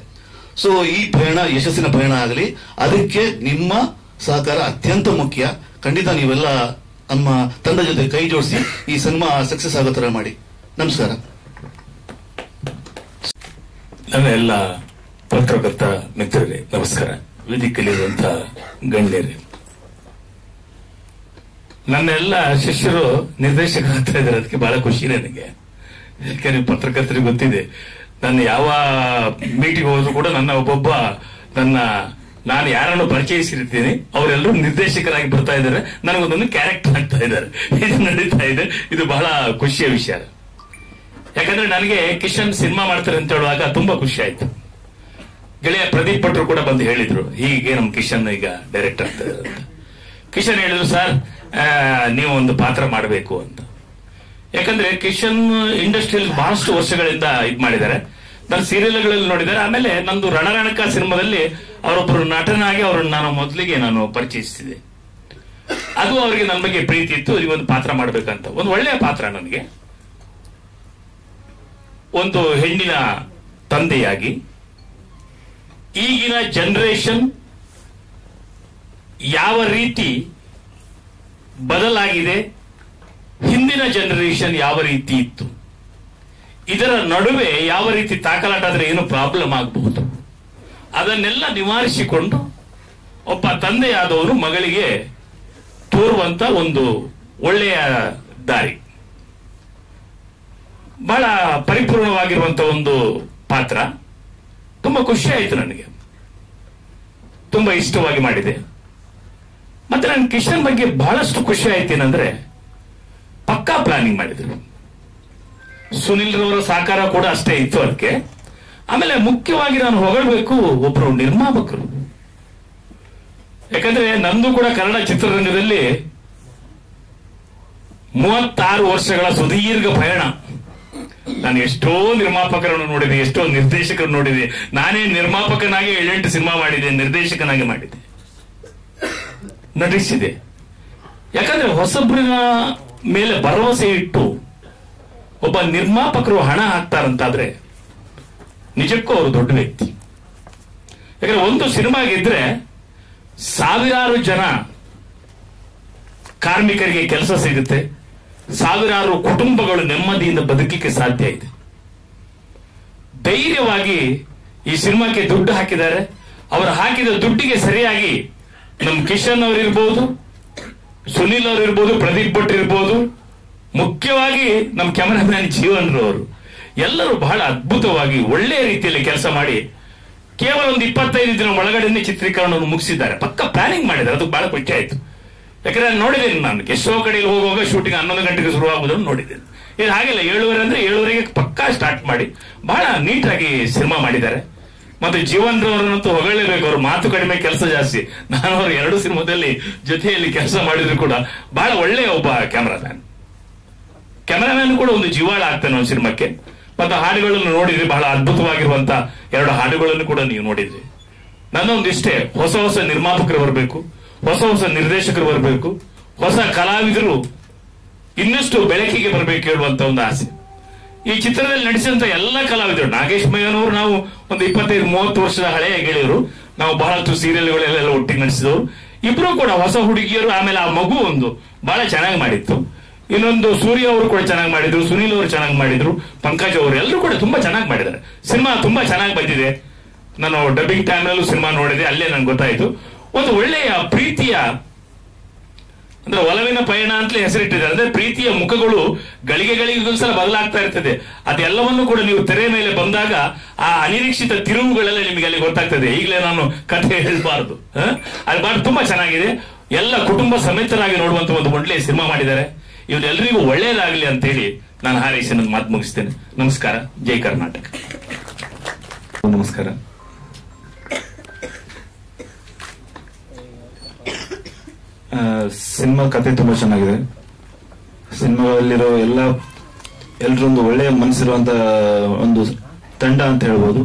ಸೊ ಈ ಪಯಣ ಯಶಸ್ಸಿನ ಪಯಣ ಆಗಲಿ, ಅದಕ್ಕೆ ನಿಮ್ಮ ಸಹಕಾರ ಅತ್ಯಂತ ಮುಖ್ಯ. ಖಂಡಿತ ನೀವೆಲ್ಲ ನಮ್ಮ ತಂಡ ಜೊತೆ ಕೈ ಜೋಡಿಸಿ ಈ ಸಿನಿಮಾ ಸಕ್ಸಸ್ ಆಗೋ ತರ ಮಾಡಿ. ನಮಸ್ಕಾರ. ನನ್ನ ಎಲ್ಲ ಪತ್ರಕರ್ತ ಮಿತ್ರರೇ ನಮಸ್ಕಾರ. ವೇದಿಕೆಯಲ್ಲಿರುವಂತ ಗಣ್ಯರೇ, ನನ್ನ ಎಲ್ಲ ಶಿಷ್ಯರು ನಿರ್ದೇಶಕರಾಗ್ತಾ ಇದ್ದಾರೆ. ಅದಕ್ಕೆ ಬಹಳ ಖುಷಿ ನನಗೆ. ಯಾಕಂದ್ರೆ ಪತ್ರಕರ್ತರಿಗೆ ಗೊತ್ತಿದೆ, ನಾನು ಯಾವ ಮೀಟಿಂಗ್ ಹೋದ್ರು ಕೂಡ ನಾನು ಯಾರನ್ನು ಪರಿಚಯಿಸಿರ್ತೀನಿ ಅವರೆಲ್ಲರೂ ನಿರ್ದೇಶಕರಾಗಿ ಬರ್ತಾ ಇದ್ದಾರೆ, ನನಗೊಂದೊಂದು ಕ್ಯಾರೆಕ್ಟರ್ ಆಗ್ತಾ ಇದ್ದಾರೆ. ಇದು ನಡೀತಾ ಇದೆ. ಇದು ಬಹಳ ಖುಷಿಯ ವಿಷಯ. ಯಾಕಂದ್ರೆ ನನಗೆ ಕಿಶನ್ ಸಿನಿಮಾ ಮಾಡ್ತಾರೆ ಅಂತ ಹೇಳುವಾಗ ತುಂಬಾ ಖುಷಿ ಆಯ್ತು. ಗೆಳೆಯ ಪ್ರದೀಪ್ ಭಟ್ರು ಕೂಡ ಬಂದು ಹೇಳಿದ್ರು, ಹೀಗೆ ನಮ್ ಕಿಶನ್ ಈಗ ಡೈರೆಕ್ಟರ್ ಆಗ್ತಾರೆ ಅಂತ. ಕಿಶನ್ ಹೇಳಿದ್ರು, ಸರ್ ನೀವು ಒಂದು ಪಾತ್ರ ಮಾಡಬೇಕು ಅಂತ. ಯಾಕಂದ್ರೆ ಕಿಶನ್ ಇಂಡಸ್ಟ್ರಿಯಲ್ಲಿ ಬಹಳಷ್ಟು ವರ್ಷಗಳಿಂದ ಇದ್ ಮಾಡಿದ್ದಾರೆ. ನಾನು ಸೀರಿಯಲ್ಗಳಲ್ಲಿ ನೋಡಿದ್ದಾರೆ. ಆಮೇಲೆ ನಂದು ರಣರಣಕ ಸಿನಿಮಾದಲ್ಲಿ ಅವರೊಬ್ಬರು ನಟನಾಗಿ ಅವ್ರನ್ನ ನಾನು ಪರಿಚಯಿಸಿದೆ. ಅದು ಅವರಿಗೆ ನನ್ನ ಬಗ್ಗೆ ಪ್ರೀತಿ ಇತ್ತು. ಈ ಒಂದು ಪಾತ್ರ ಮಾಡ್ಬೇಕಂತ, ಒಂದು ಒಳ್ಳೆಯ ಪಾತ್ರ. ನನಗೆ ಒಂದು ಹೆಣ್ಣಿನ ತಂದೆಯಾಗಿ ಈಗಿನ ಜನರೇಷನ್ ಯಾವ ರೀತಿ ಬದಲಾಗಿದೆ, ಹಿಂದಿನ ಜನರೇಷನ್ ಯಾವ ರೀತಿ ಇತ್ತು, ಇದರ ನಡುವೆ ಯಾವ ರೀತಿ ತಾಕಲಾಟ ಆದ್ರೆ ಏನು ಪ್ರಾಬ್ಲಮ್ ಆಗಬಹುದು, ಅದನ್ನೆಲ್ಲ ನಿವಾರಿಸಿಕೊಂಡು ಒಬ್ಬ ತಂದೆಯಾದವರು ಮಗಳಿಗೆ ತೋರುವಂತ ಒಂದು ಒಳ್ಳೆಯ ದಾರಿ. ಬಹಳ ಪರಿಪೂರ್ಣವಾಗಿರುವಂತ ಒಂದು ಪಾತ್ರ. ತುಂಬಾ ಖುಷಿ ಆಯ್ತು ನನಗೆ. ತುಂಬಾ ಇಷ್ಟವಾಗಿ ಮಾಡಿದೆ. ಮತ್ತೆ ನನ್ನ ಕಿಶನ್ ಬಗ್ಗೆ ಬಹಳಷ್ಟು ಖುಷಿ ಆಯ್ತೇನಂದ್ರೆ, ಪಕ್ಕಾ ಪ್ಲಾನಿಂಗ್ ಮಾಡಿದ್ರು. ಸುನಿಲ್ ರವರ ಸಹಕಾರ ಕೂಡ ಅಷ್ಟೇ ಇತ್ತು ಅದಕ್ಕೆ. ಆಮೇಲೆ ಮುಖ್ಯವಾಗಿ ನಾನು ಹೊಗಳಬೇಕು ಒಬ್ರು ನಿರ್ಮಾಪಕರು. ಯಾಕಂದ್ರೆ ನಂದು ಕೂಡ ಕನ್ನಡ ಚಿತ್ರರಂಗದಲ್ಲಿ 36 ವರ್ಷಗಳ ಸುದೀರ್ಘ ಪಯಣ. ನಾನು ಎಷ್ಟೋ ನಿರ್ಮಾಪಕರನ್ನು ನೋಡಿದೆ, ಎಷ್ಟೋ ನಿರ್ದೇಶಕರನ್ನು ನೋಡಿದೆ. ನಾನೇ ನಿರ್ಮಾಪಕನಾಗಿ 7-8 ಸಿನಿಮಾ ಮಾಡಿದೆ, ನಿರ್ದೇಶಕನಾಗಿ ಮಾಡಿದೆ, ನಟಿಸಿದೆ. ಯಾಕಂದ್ರೆ ಹೊಸಬ್ರಿನ ಮೇಲೆ ಭರವಸೆ ಇಟ್ಟು ಒಬ್ಬ ನಿರ್ಮಾಪಕರು ಹಣ ಹಾಕ್ತಾರಂತಾದ್ರೆ ನಿಜಕ್ಕೂ ಅವರು ದೊಡ್ಡ ವ್ಯಕ್ತಿ. ಯಾಕಂದ್ರೆ ಒಂದು ಸಿನಿಮಾ ಗೆದ್ರೆ ಸಾವಿರಾರು ಜನ ಕಾರ್ಮಿಕರಿಗೆ ಕೆಲಸ ಸಿಗುತ್ತೆ, ಸಾವಿರಾರು ಕುಟುಂಬಗಳು ನೆಮ್ಮದಿಯಿಂದ ಬದುಕಲಿಕ್ಕೆ ಸಾಧ್ಯ ಇದೆ. ಧೈರ್ಯವಾಗಿ ಈ ಸಿನಿಮಾಕ್ಕೆ ದುಡ್ಡು ಹಾಕಿದ್ದಾರೆ. ಅವರು ಹಾಕಿದ ದುಡ್ಡಿಗೆ ಸರಿಯಾಗಿ ನಮ್ಮ ಕಿಶನ್ ಅವರಿರ್ಬೋದು, ಸುನಿಲ್ ಅವರಿರ್ಬೋದು, ಪ್ರದೀಪ್ ಭಟ್ ಇರ್ಬೋದು, ಮುಖ್ಯವಾಗಿ ನಮ್ಮ ಕ್ಯಾಮರಾಮ್ಯಾನ್ ಜೀವನ್ ಅವರು ಎಲ್ಲರೂ ಬಹಳ ಅದ್ಭುತವಾಗಿ ಒಳ್ಳೆಯ ರೀತಿಯಲ್ಲಿ ಕೆಲಸ ಮಾಡಿ ಕೇವಲ ಒಂದು 25 ದಿನ ಒಳಗಡೆ ಚಿತ್ರೀಕರಣವನ್ನು ಮುಗಿಸಿದ್ದಾರೆ. ಪಕ್ಕ ಪ್ಲಾನಿಂಗ್ ಮಾಡಿದ್ದಾರೆ. ಅದು ಬಹಳ ಖುಷಿ ಆಯ್ತು. ಯಾಕಂದ್ರೆ ನೋಡಿದ್ದೇನೆ, ನಾನು ಎಷ್ಟೋ ಕಡೆಯಲ್ಲಿ ಹೋಗುವಾಗ ಶೂಟಿಂಗ್ 11 ಗಂಟೆಗೆ ಶುರುವಾಗುವುದನ್ನು ನೋಡಿದ್ದೇನೆ. ಇದು ಹಾಗೆಲ್ಲ 7:30 ಅಂದ್ರೆ 7:30ಗೆ ಪಕ್ಕಾ ಸ್ಟಾರ್ಟ್ ಮಾಡಿ ಬಹಳ ನೀಟಾಗಿ ಸಿನಿಮಾ ಮಾಡಿದ್ದಾರೆ. ಮತ್ತೆ ಜೀವನ್ ರವರನ್ನಂತೂ ಹೊಗಳಲೇಬೇಕು. ಅವ್ರ ಮಾತು ಕಡಿಮೆ, ಕೆಲಸ ಜಾಸ್ತಿ. ನಾನು ಅವ್ರ 2 ಸಿನಿಮಾದಲ್ಲಿ ಜೊತೆಯಲ್ಲಿ ಕೆಲಸ ಮಾಡಿದ್ರು ಕೂಡ ಬಹಳ ಒಳ್ಳೆಯ ಒಬ್ಬ ಕ್ಯಾಮರಾಮ್ಯಾನ್ ಕೂಡ ಒಂದು ಜೀವಾಳ ಆಗ್ತಾನೆ ಒಂದು ಸಿನಿಮಾಕ್ಕೆ. ಮತ್ತೆ ಹಾಡುಗಳನ್ನು ನೋಡಿದ್ರಿ, ಬಹಳ ಅದ್ಭುತವಾಗಿರುವಂತ 2 ಹಾಡುಗಳನ್ನು ಕೂಡ ನೀವು ನೋಡಿದ್ರಿ. ನನ್ನೊಂದಿಷ್ಟೇ, ಹೊಸ ಹೊಸ ನಿರ್ಮಾಪಕರು ಬರಬೇಕು, ಹೊಸ ಹೊಸ ನಿರ್ದೇಶಕರು ಬರಬೇಕು, ಹೊಸ ಕಲಾವಿದರು ಇನ್ನಷ್ಟು ಬೆಳಕಿಗೆ ಬರಬೇಕು ಹೇಳುವಂತ ಒಂದು ಆಸೆ. ಈ ಚಿತ್ರದಲ್ಲಿ ನಡೆಸಿದಂತ ಎಲ್ಲ ಕಲಾವಿದರು, ನಾಗೇಶ್ ಮಯ್ಯನವರು ನಾವು ಒಂದು 25-30 ವರ್ಷದ ಹಳೆಯ ಗೆಳೆಯರು. ನಾವು ಬಹಳಷ್ಟು ಸೀರಿಯಲ್ಗಳೆಲ್ಲ ಒಟ್ಟಿಗೆ ನಡೆಸಿದವರು. ಇಬ್ರು ಕೂಡ ಹೊಸ ಹುಡುಗಿಯರು. ಆಮೇಲೆ ಆ ಮಗು ಒಂದು ಬಹಳ ಚೆನ್ನಾಗಿ ಮಾಡಿತ್ತು. ಇನ್ನೊಂದು ಸೂರ್ಯ ಅವರು ಕೂಡ ಚೆನ್ನಾಗಿ ಮಾಡಿದ್ರು, ಸುನೀಲ್ ಅವರು ಚೆನ್ನಾಗಿ ಮಾಡಿದ್ರು, ಪಂಕಜ್ ಅವರು ಎಲ್ಲರೂ ಕೂಡ ತುಂಬಾ ಚೆನ್ನಾಗಿ ಮಾಡಿದ್ದಾರೆ. ಸಿನಿಮಾ ತುಂಬಾ ಚೆನ್ನಾಗಿ ಬಂದಿದೆ. ನಾನು ಡಬ್ಬಿಂಗ್ ಟೈಮ್ನಲ್ಲೂ ಸಿನಿಮಾ ನೋಡಿದೆ, ಅಲ್ಲೇ ನನ್ಗೆ ಗೊತ್ತಾಯ್ತು. ಒಂದು ಒಳ್ಳೆಯ ಪ್ರೀತಿಯ, ಅಂದ್ರೆ ಒಲವಿನ ಪಯಣ ಅಂತಲೇ ಹೆಸರಿಟ್ಟಿದ್ದಾರೆ. ಅಂದ್ರೆ ಪ್ರೀತಿಯ ಮುಖಗಳು ಗಳಿಗೆಗಳಿಗೊಂದ್ಸಲ ಬದಲಾಗ್ತಾ ಇರ್ತದೆ. ಅದೆಲ್ಲವನ್ನು ಕೂಡ ನೀವು ತೆರೆ ಮೇಲೆ ಬಂದಾಗ ಆ ಅನಿರೀಕ್ಷಿತ ತಿರುವುಗಳೆಲ್ಲ ನಿಮಗೆ ಅಲ್ಲಿ ಗೊತ್ತಾಗ್ತದೆ. ಈಗಲೇ ನಾನು ಕಥೆ ಹೇಳಬಾರದು, ಅದು ಬಾರಿ ತುಂಬಾ ಚೆನ್ನಾಗಿದೆ. ಎಲ್ಲ ಕುಟುಂಬ ಸಮೇತರಾಗಿ ನೋಡುವಂತ ಒಂದು ಒಳ್ಳೆಯ ಸಿನಿಮಾ ಮಾಡಿದ್ದಾರೆ. ಇವರೆಲ್ಲರಿಗೂ ಒಳ್ಳೆಯದಾಗಲಿ ಅಂತ ಹೇಳಿ ನಾನು ಹಾರೈಸಿ ನನ್ನ ಮಾತು ಮುಗಿಸ್ತೇನೆ. ನಮಸ್ಕಾರ. ಜೈ ಕರ್ನಾಟಕ. ನಮಸ್ಕಾರ. ಸಿನಿಮಾ ಕತೆ ತುಂಬಾ ಚೆನ್ನಾಗಿದೆ. ಸಿನಿಮಾದಲ್ಲಿರೋ ಎಲ್ರೊಂದು ಒಳ್ಳೆಯ ಮನಸ್ಸಿರುವಂತ ಒಂದು ತಂಡ ಅಂತ ಹೇಳ್ಬೋದು.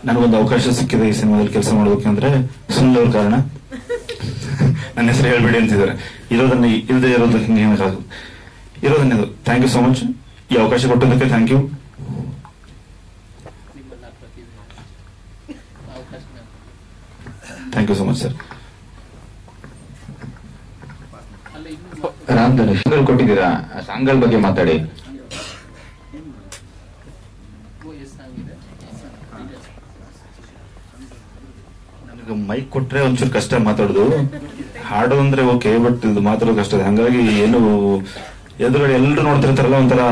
ನನಗೊಂದು ಅವಕಾಶ ಸಿಕ್ಕಿದೆ ಈ ಸಿನಿಮಾದಲ್ಲಿ ಕೆಲಸ ಮಾಡೋದಕ್ಕೆ ಸುನಿಲ್ ಅವ್ರ ಕಾರಣ. ನನ್ನ ಹೆಸರು ಹೇಳ್ಬೇಡಿ ಅಂತಿದ್ದಾರೆ. ಇರೋದನ್ನ ಇಲ್ಲದೆ ಇರೋದಕ್ಕೆ ಇರೋದನ್ನೇ. Thank you so much. ಈ ಅವಕಾಶ ಕೊಟ್ಟೋದಕ್ಕೆ thank you. Thank you so much sir. Ramadhanush ಕೊಟ್ಟಿದ್ದೀರಾ, ಸಾಂಗ್ಗಳ ಬಗ್ಗೆ ಮಾತಾಡಿ. ನನಗೆ ಮೈಕ್ ಕೊಟ್ರೆ ಒಂಚೂರು ಕಷ್ಟ ಮಾತಾಡೋದು. ಹಾಡು ಅಂದ್ರೆ ಓಕೆ, ಬಟ್ ಇದು ಮಾತಾಡೋದು ಕಷ್ಟ. ಹಂಗಾಗಿ ಏನು ಎದುರುಗಡೆ ಎಲ್ಲರೂ ನೋಡ್ತಿರ್ತಾರಲ್ಲ, ಒಂಥರ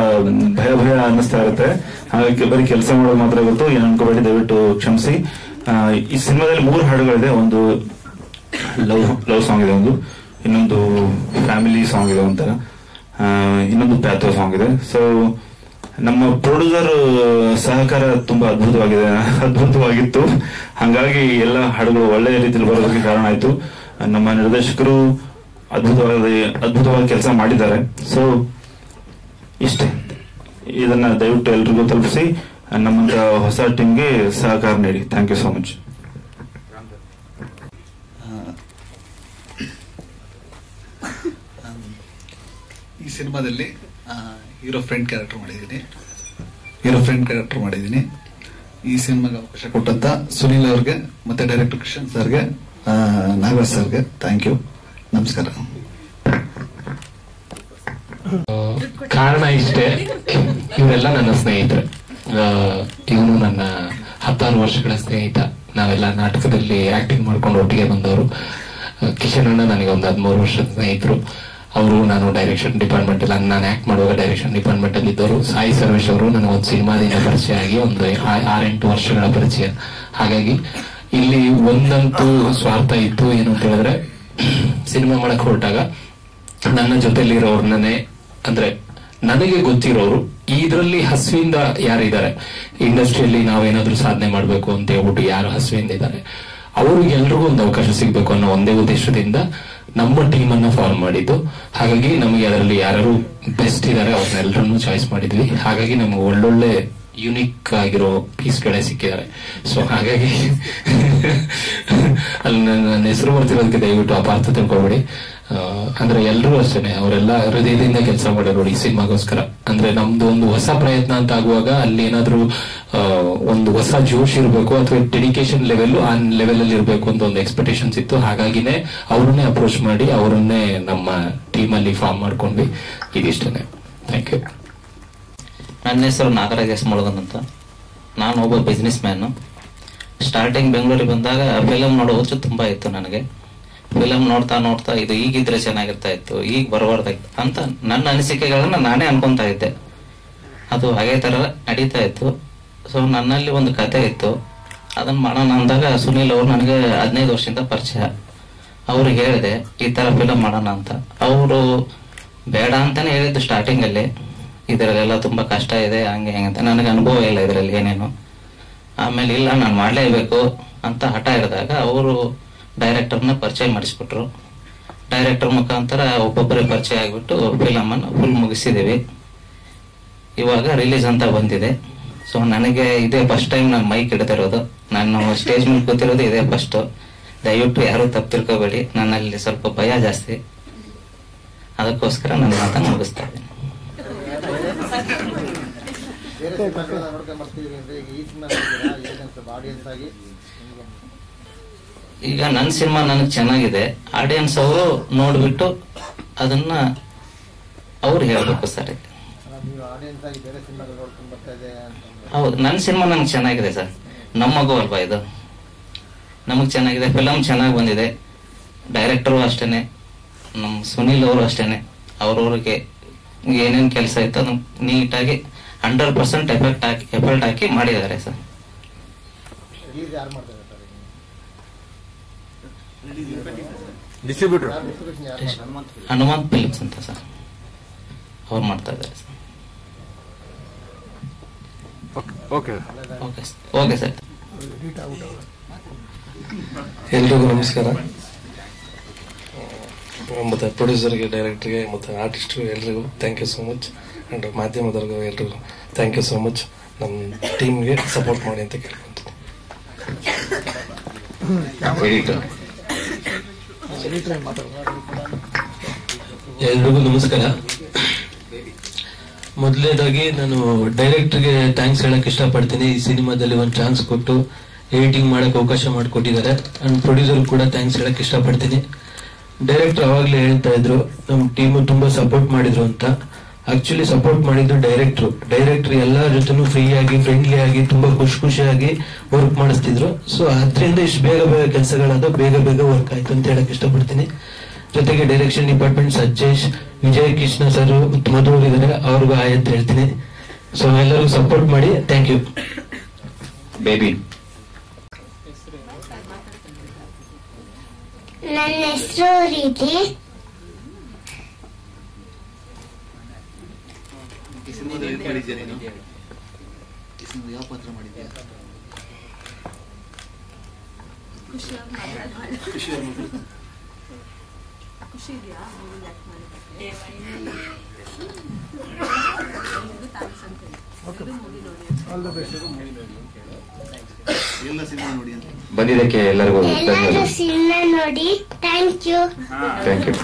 ಭಯ ಅನ್ನಿಸ್ತಾ ಇರುತ್ತೆ. ಹಾಗಾಗಿ ಬರೀ ಕೆಲಸ ಮಾಡೋದು ಮಾತ್ರ ಗೊತ್ತು. ಏನು ಅನ್ಕೋಬೇಡಿ, ದಯವಿಟ್ಟು ಕ್ಷಮಿಸಿ. ಈ ಸಿನಿಮಾದಲ್ಲಿ 3 ಹಾಡುಗಳಿದೆ. ಒಂದು ಲವ್ ಸಾಂಗ್ ಇದೆ, ಇನ್ನೊಂದು ಫ್ಯಾಮಿಲಿ ಸಾಂಗ್ ಇದೆ, ಒಂಥರ ಇನ್ನೊಂದು ಪ್ಯಾಥೋ ಸಾಂಗ್ ಇದೆ. ಸೊ ನಮ್ಮ ಪ್ರೊಡ್ಯೂಸರ್ ಸಹಕಾರ ತುಂಬಾ ಅದ್ಭುತವಾಗಿತ್ತು. ಹಾಗಾಗಿ ಎಲ್ಲ ಹಾಡುಗಳು ಒಳ್ಳೆಯ ರೀತಿಯಲ್ಲಿ ಬರೋದಕ್ಕೆ ಕಾರಣ ಆಯ್ತು. ನಮ್ಮ ನಿರ್ದೇಶಕರು ಅದ್ಭುತವಾಗಿ ಕೆಲಸ ಮಾಡಿದ್ದಾರೆ. ಸೊ ಇಷ್ಟೇ. ಇದನ್ನ ದಯವಿಟ್ಟು ಎಲ್ರಿಗೂ ತಲುಪಿಸಿ ನಮ್ಮಂತ ಹೊಸ ಟೀಮ್ಗೆ ಸಹಕಾರ ನೀಡಿ. Thank you so much. ಈ ಸಿನಿಮಾದಲ್ಲಿ ಹೀರೋ ಫ್ರೆಂಡ್ ಕ್ಯಾರೆಕ್ಟರ್ ಮಾಡಿದ್ದೀನಿ. ಈ ಸಿನಿಮಾಗೆ ಅವಕಾಶ ಕೊಟ್ಟಂತ ಸುನೀಲ್ ಅವ್ರಿಗೆ ಮತ್ತೆ ಡೈರೆಕ್ಟರ್ ಕೃಷ್ಣನ್ ಸರ್ಗೆ, ನಾಗರಾಜ್ ಸರ್ಗೆ ಥ್ಯಾಂಕ್ ಯು. ನಮಸ್ಕಾರ. ಕಾರಣ ಇಷ್ಟೇ, ಇವರೆಲ್ಲ ನನ್ನ ಸ್ನೇಹಿತರೆ. ಇವನು ನನ್ನ 16 ವರ್ಷಗಳ ಸ್ನೇಹಿತ. ನಾವೆಲ್ಲ ನಾಟಕದಲ್ಲಿ ಆಕ್ಟಿಂಗ್ ಮಾಡ್ಕೊಂಡು ಒಟ್ಟಿಗೆ ಬಂದವರು. ಕಿಶನ್ ಅಣ್ಣ ನನಗೆ ಒಂದು 13 ವರ್ಷದ ಸ್ನೇಹಿತರು. ಅವರು ನಾನು ಡೈರೆಕ್ಷನ್ ಡಿಪಾರ್ಟ್ಮೆಂಟ್ ಅಲ್ಲಿ, ನಾನು ಆಕ್ಟ್ ಮಾಡುವಾಗ ಡೈರೆಕ್ಷನ್ ಡಿಪಾರ್ಟ್ಮೆಂಟ್ ಅಲ್ಲಿ ಇದ್ದವರು. ಸಾಯಿ ಸರ್ವೇಶ್ ಅವರು ನನಗೊಂದು ಸಿನಿಮಾದಿಂದ ಪರಿಚಯ ಆಗಿ ಒಂದು 6-8 ವರ್ಷಗಳ ಪರಿಚಯ. ಹಾಗಾಗಿ ಇಲ್ಲಿ ಒಂದಂತೂ ಸ್ವಾರ್ಥ ಇತ್ತು. ಏನು ಅಂತ ಹೇಳಿದ್ರೆ, ಸಿನಿಮಾ ಮಾಡಕ್ ಹೊರಟಾಗ ನನ್ನ ಜೊತೆಲಿರೋರ್ನೇ, ಅಂದ್ರೆ ನನಗೆ ಗೊತ್ತಿರೋರು ಇದರಲ್ಲಿ ಹಸುವಿಂದ ಯಾರಿದ್ದಾರೆ, ಇಂಡಸ್ಟ್ರಿಯಲ್ಲಿ ನಾವೇನಾದ್ರೂ ಸಾಧನೆ ಮಾಡ್ಬೇಕು ಅಂತ ಹೇಳ್ಬಿಟ್ಟು ಯಾರು ಹಸುವಿಂದ ಇದ್ದಾರೆ, ಅವ್ರಿಗೆಲ್ರಿಗೂ ಒಂದು ಅವಕಾಶ ಸಿಗ್ಬೇಕು ಅನ್ನೋ ಒಂದೇ ಉದ್ದೇಶದಿಂದ ನಮ್ಮ ಟೀಮ್ ಅನ್ನ ಫಾರ್ಮ್ ಮಾಡಿದ್ದು. ಹಾಗಾಗಿ ನಮಗೆ ಅದರಲ್ಲಿ ಯಾರು ಬೆಸ್ಟ್ ಇದ್ದಾರೆ ಅವ್ರನ್ನೆಲ್ಲರನ್ನು ಚಾಯ್ಸ್ ಮಾಡಿದ್ವಿ. ಹಾಗಾಗಿ ನಮ್ಗೆ ಒಳ್ಳೊಳ್ಳೆ ಯುನಿಕ್ ಆಗಿರೋ ಪೀಸ್ಗಳೇ ಸಿಕ್ಕಿದ್ದಾರೆ. ಸೊ ಹಾಗಾಗಿ ಅಲ್ಲಿ ನನ್ನ ಹೆಸರು ಬರ್ತಿರೋದಕ್ಕೆ ದಯವಿಟ್ಟು ಅಪಾರ್ಥ ತಿಳ್ಕೊಬೇಡಿ. ಅಂದ್ರೆ ಎಲ್ಲರೂ ಅಷ್ಟೇನೆ, ಅವರೆಲ್ಲ ಹೃದಯದಿಂದ ಕೆಲಸ ಮಾಡೋರು ಈ ಸಿನಿಮಾಗೋಸ್ಕರ. ಅಂದ್ರೆ ನಮ್ದು ಒಂದು ಹೊಸ ಪ್ರಯತ್ನ ಅಂತ ಆಗುವಾಗ ಅಲ್ಲಿ ಏನಾದ್ರೂ ಒಂದು ಹೊಸ ಜೋಶ್ ಇರಬೇಕು ಅಥವಾ ಡೆಡಿಕೇಶನ್ ಲೆವೆಲ್ ಆ ಲೆವೆಲ್ ಅಲ್ಲಿ ಇರಬೇಕು ಅಂತ ಒಂದು ಎಕ್ಸ್ಪೆಕ್ಟೇಷನ್ಸ್ ಇತ್ತು. ಹಾಗಾಗಿನೇ ಅವ್ರನ್ನೇ ಅಪ್ರೋಚ್ ಮಾಡಿ ಅವ್ರನ್ನೇ ನಮ್ಮ ಟೀಮ್ ಅಲ್ಲಿ ಫಾರ್ಮ್ ಮಾಡ್ಕೊಂಡ್ವಿ. ಇದಿಷ್ಟೇನೆ. Thank you. ನನ್ನ ಹೆಸರು ನಾಗರಾಜ್ ಎಸ್ ಮುಳುಗನ್ ಅಂತ. ನಾನು ಒಬ್ಬ ಬಿಸ್ನೆಸ್ ಮ್ಯಾನ್. ಸ್ಟಾರ್ಟಿಂಗ್ ಬೆಂಗಳೂರಿಗೆ ಬಂದಾಗ ಫಿಲಮ್ ನೋಡೋ ಹುಚ್ಚು ತುಂಬಾ ಇತ್ತು ನನಗೆ. ಫಿಲಮ್ ನೋಡ್ತಾ ನೋಡ್ತಾ ಇದು ಈಗಿದ್ರೆ ಚೆನ್ನಾಗಿರ್ತಾ ಇತ್ತು, ಈಗ ಬರಬಾರ್ದಾಗಿತ್ತು ಅಂತ ನನ್ನ ಅನಿಸಿಕೆಗಳನ್ನ ನಾನೇ ಅನ್ಕೊಂತಾ ಇದ್ದೆ. ಅದು ಹಾಗೆ ತರ ನಡೀತಾ ಇತ್ತು. ಸೊ ನನ್ನಲ್ಲಿ ಒಂದು ಕತೆ ಇತ್ತು, ಅದನ್ನ ಮಾಡೋಣ ಅಂದಾಗ ಸುನೀಲ್ ಅವರು ನನಗೆ 15 ವರ್ಷದಿಂದ ಪರಿಚಯ. ಅವ್ರಿಗೆ ಹೇಳಿದೆ ಈ ತರ ಫಿಲಮ್ ಮಾಡೋಣ ಅಂತ. ಅವರು ಬೇಡ ಅಂತಾನೆ ಹೇಳಿದ್ದು ಸ್ಟಾರ್ಟಿಂಗ್ ಅಲ್ಲಿ. ಇದರಲ್ಲೆಲ್ಲ ತುಂಬಾ ಕಷ್ಟ ಇದೆ, ಹಂಗೆ ಹೆಂಗಂತ. ನನಗೆ ಅನುಭವ ಇಲ್ಲ ಇದರಲ್ಲಿ ಏನೇನು. ಆಮೇಲೆ ಇಲ್ಲ ನಾನು ಮಾಡ್ಲೇಬೇಕು ಅಂತ ಹಠ ಹಿಡಿದಾಗ ಅವರು ಡೈರೆಕ್ಟರ್ನ ಪರಿಚಯ ಮಾಡಿಸ್ಬಿಟ್ರು. ಡೈರೆಕ್ಟರ್ ಮುಖಾಂತರ ಒಬ್ಬೊಬ್ಬರೇ ಪರಿಚಯ ಆಗಿಬಿಟ್ಟು ಫಿಲಮ್ ಅನ್ನು ಫುಲ್ ಮುಗಿಸಿದೀವಿ. ಇವಾಗ ರಿಲೀಸ್ ಅಂತ ಬಂದಿದೆ. ಸೊ ನನಗೆ ಇದೇ ಫಸ್ಟ್ ಟೈಮ್ ನಾನು ಮೈಕ್ ಹಿಡಿದಿರೋದು. ನಾನು ಸ್ಟೇಜ್ ಮೇಲೆ ಕೂತಿರೋದು ಇದೇ ಫಸ್ಟ್. ದಯವಿಟ್ಟು ಯಾರು ತಪ್ಪು ತಿಳ್ಕೋಬೇಡಿ, ನನ್ನಲ್ಲಿ ಸ್ವಲ್ಪ ಭಯ ಜಾಸ್ತಿ. ಅದಕ್ಕೋಸ್ಕರ ನನ್ನ ಮಾತನ್ನು ಮುಗಿಸ್ತಾ ಇದ್ದೀನಿ. ಈಗ ನನ್ನ ಸಿನಿಮಾ ನನಗೆ ಚೆನ್ನಾಗಿದೆ, ಆಡಿಯನ್ಸ್ ಅವರು ನೋಡ್ಬಿಟ್ಟು ಅದನ್ನ ಅವ್ರು ಹೇಳ್ಬೇಕು ಸರ್. ಹೌದು, ನನ್ನ ಸಿನಿಮಾ ನನಗೆ ಚೆನ್ನಾಗಿದೆ ಸರ್. ನಮ್ಮ ಮಗು ಅಲ್ವಾ ಇದು, ನಮಗ್ ಚೆನ್ನಾಗಿದೆ. ಫಿಲಮ್ ಚೆನ್ನಾಗಿ ಬಂದಿದೆ. ಡೈರೆಕ್ಟರು ಅಷ್ಟೇನೆ, ನಮ್ಮ ಸುನೀಲ್ ಅವರು ಅಷ್ಟೇನೆ. ಅವ್ರವ್ರಿಗೆ ಏನೇನ್ ಕೆಲಸ ಇತ್ತು ಅದನ್ನ ನೀಟಾಗಿ 100% ಎಫರ್ಟ್ ಹಾಕಿ ಮಾಡಿದ್ದಾರೆ ಸರ್. ಹನುಮಂತ್ ಫಿಲ್ಮ್ಸ್ ಅಂತ ಸರ್, ಅವ್ರು ಮಾಡ್ತಾ ಇದ್ದಾರೆ ಸರ್. Okay sir. ಎಲ್ರಿಗೂ ನಮಸ್ಕಾರ. ಮತ್ತು ಪ್ರೊಡ್ಯೂಸರ್ಗೆ, ಡೈರೆಕ್ಟರ್ಗೆ ಮತ್ತು ಆರ್ಟಿಸ್ಟ್ಗೆ ಎಲ್ರಿಗೂ thank you so much. And ಮಾಧ್ಯಮದವ್ರಿಗೂ ಎಲ್ರಿಗೂ ಥ್ಯಾಂಕ್ ಯು ಸೋ ಮಚ್. ನಮ್ಮ ಟೀಮ್ಗೆ ಸಪೋರ್ಟ್ ಮಾಡಿ ಅಂತ ಕೇಳ್ಕೊಂತೀನಿ. ಎಲ್ರಿಗೂ ನಮಸ್ಕಾರ. ಮೊದಲನೇದಾಗಿ ನಾನು ಡೈರೆಕ್ಟರ್ಗೆ ಥ್ಯಾಂಕ್ಸ್ ಹೇಳಕ್ ಇಷ್ಟಪಡ್ತೀನಿ. ಈ ಸಿನಿಮಾದಲ್ಲಿ ಒಂದು ಚಾನ್ಸ್ ಕೊಟ್ಟು ಎಡಿಟಿಂಗ್ ಮಾಡಕ್ ಅವಕಾಶ ಮಾಡಿಕೊಟ್ಟಿದ್ದಾರೆ. ಅಂಡ್ ಪ್ರೊಡ್ಯೂಸರ್ ಕೂಡ ಥ್ಯಾಂಕ್ಸ್ ಹೇಳಕ್ ಇಷ್ಟಪಡ್ತೀನಿ. ಡೈರೆಕ್ಟರ್ ಅವಾಗಲೇ ಹೇಳ್ತಾ ಇದ್ರು ನಮ್ಮ ಟೀಮು ತುಂಬಾ ಸಪೋರ್ಟ್ ಮಾಡಿದ್ರು ಅಂತ. ಆಕ್ಚುಲಿ ಸಪೋರ್ಟ್ ಮಾಡಿದ್ದು ಡೈರೆಕ್ಟರ್ ಎಲ್ಲರ ಜೊತೆನೂ ಫ್ರೀ ಆಗಿ, ಫ್ರೆಂಡ್ಲಿ ಆಗಿ, ತುಂಬಾ ಖುಷಿಯಾಗಿ ವರ್ಕ್ ಮಾಡಿಸ್ತಿದ್ರು. ಸೊ ಅದರಿಂದ ಇಷ್ಟು ಬೇಗ ಕೆಲಸಗಳಾದ, ಬೇಗ ವರ್ಕ್ ಆಯ್ತು ಅಂತ ಹೇಳಕ್ ಇಷ್ಟಪಡ್ತೀನಿ. ಜೊತೆಗೆ direction department Sajjesh, Vijay Krishna sir Madhu ಇದ್ದಾರೆ, ಅವ್ರಿಗೂ ಆಯ್ ಅಂತ ಹೇಳ್ತೀನಿ. ಸೊ ಎಲ್ಲರಿಗೂ ಸಪೋರ್ಟ್ ಮಾಡಿ. Thank you. ಬೇಬಿ, ನನ್ನ ಹೆಸರು ರೀತಿ. ಯಾವ ಪಾತ್ರ ಮಾಡಿದ್ಯಾ? ಖುಷಿ ಇದೆಯಾ? ಬಂದಿದ್ದಕ್ಕೆ ಎಲ್ಲರಿಗೂ ಸಿನಿಮಾ ನೋಡಿ ಥ್ಯಾಂಕ್ ಯು. Thank you.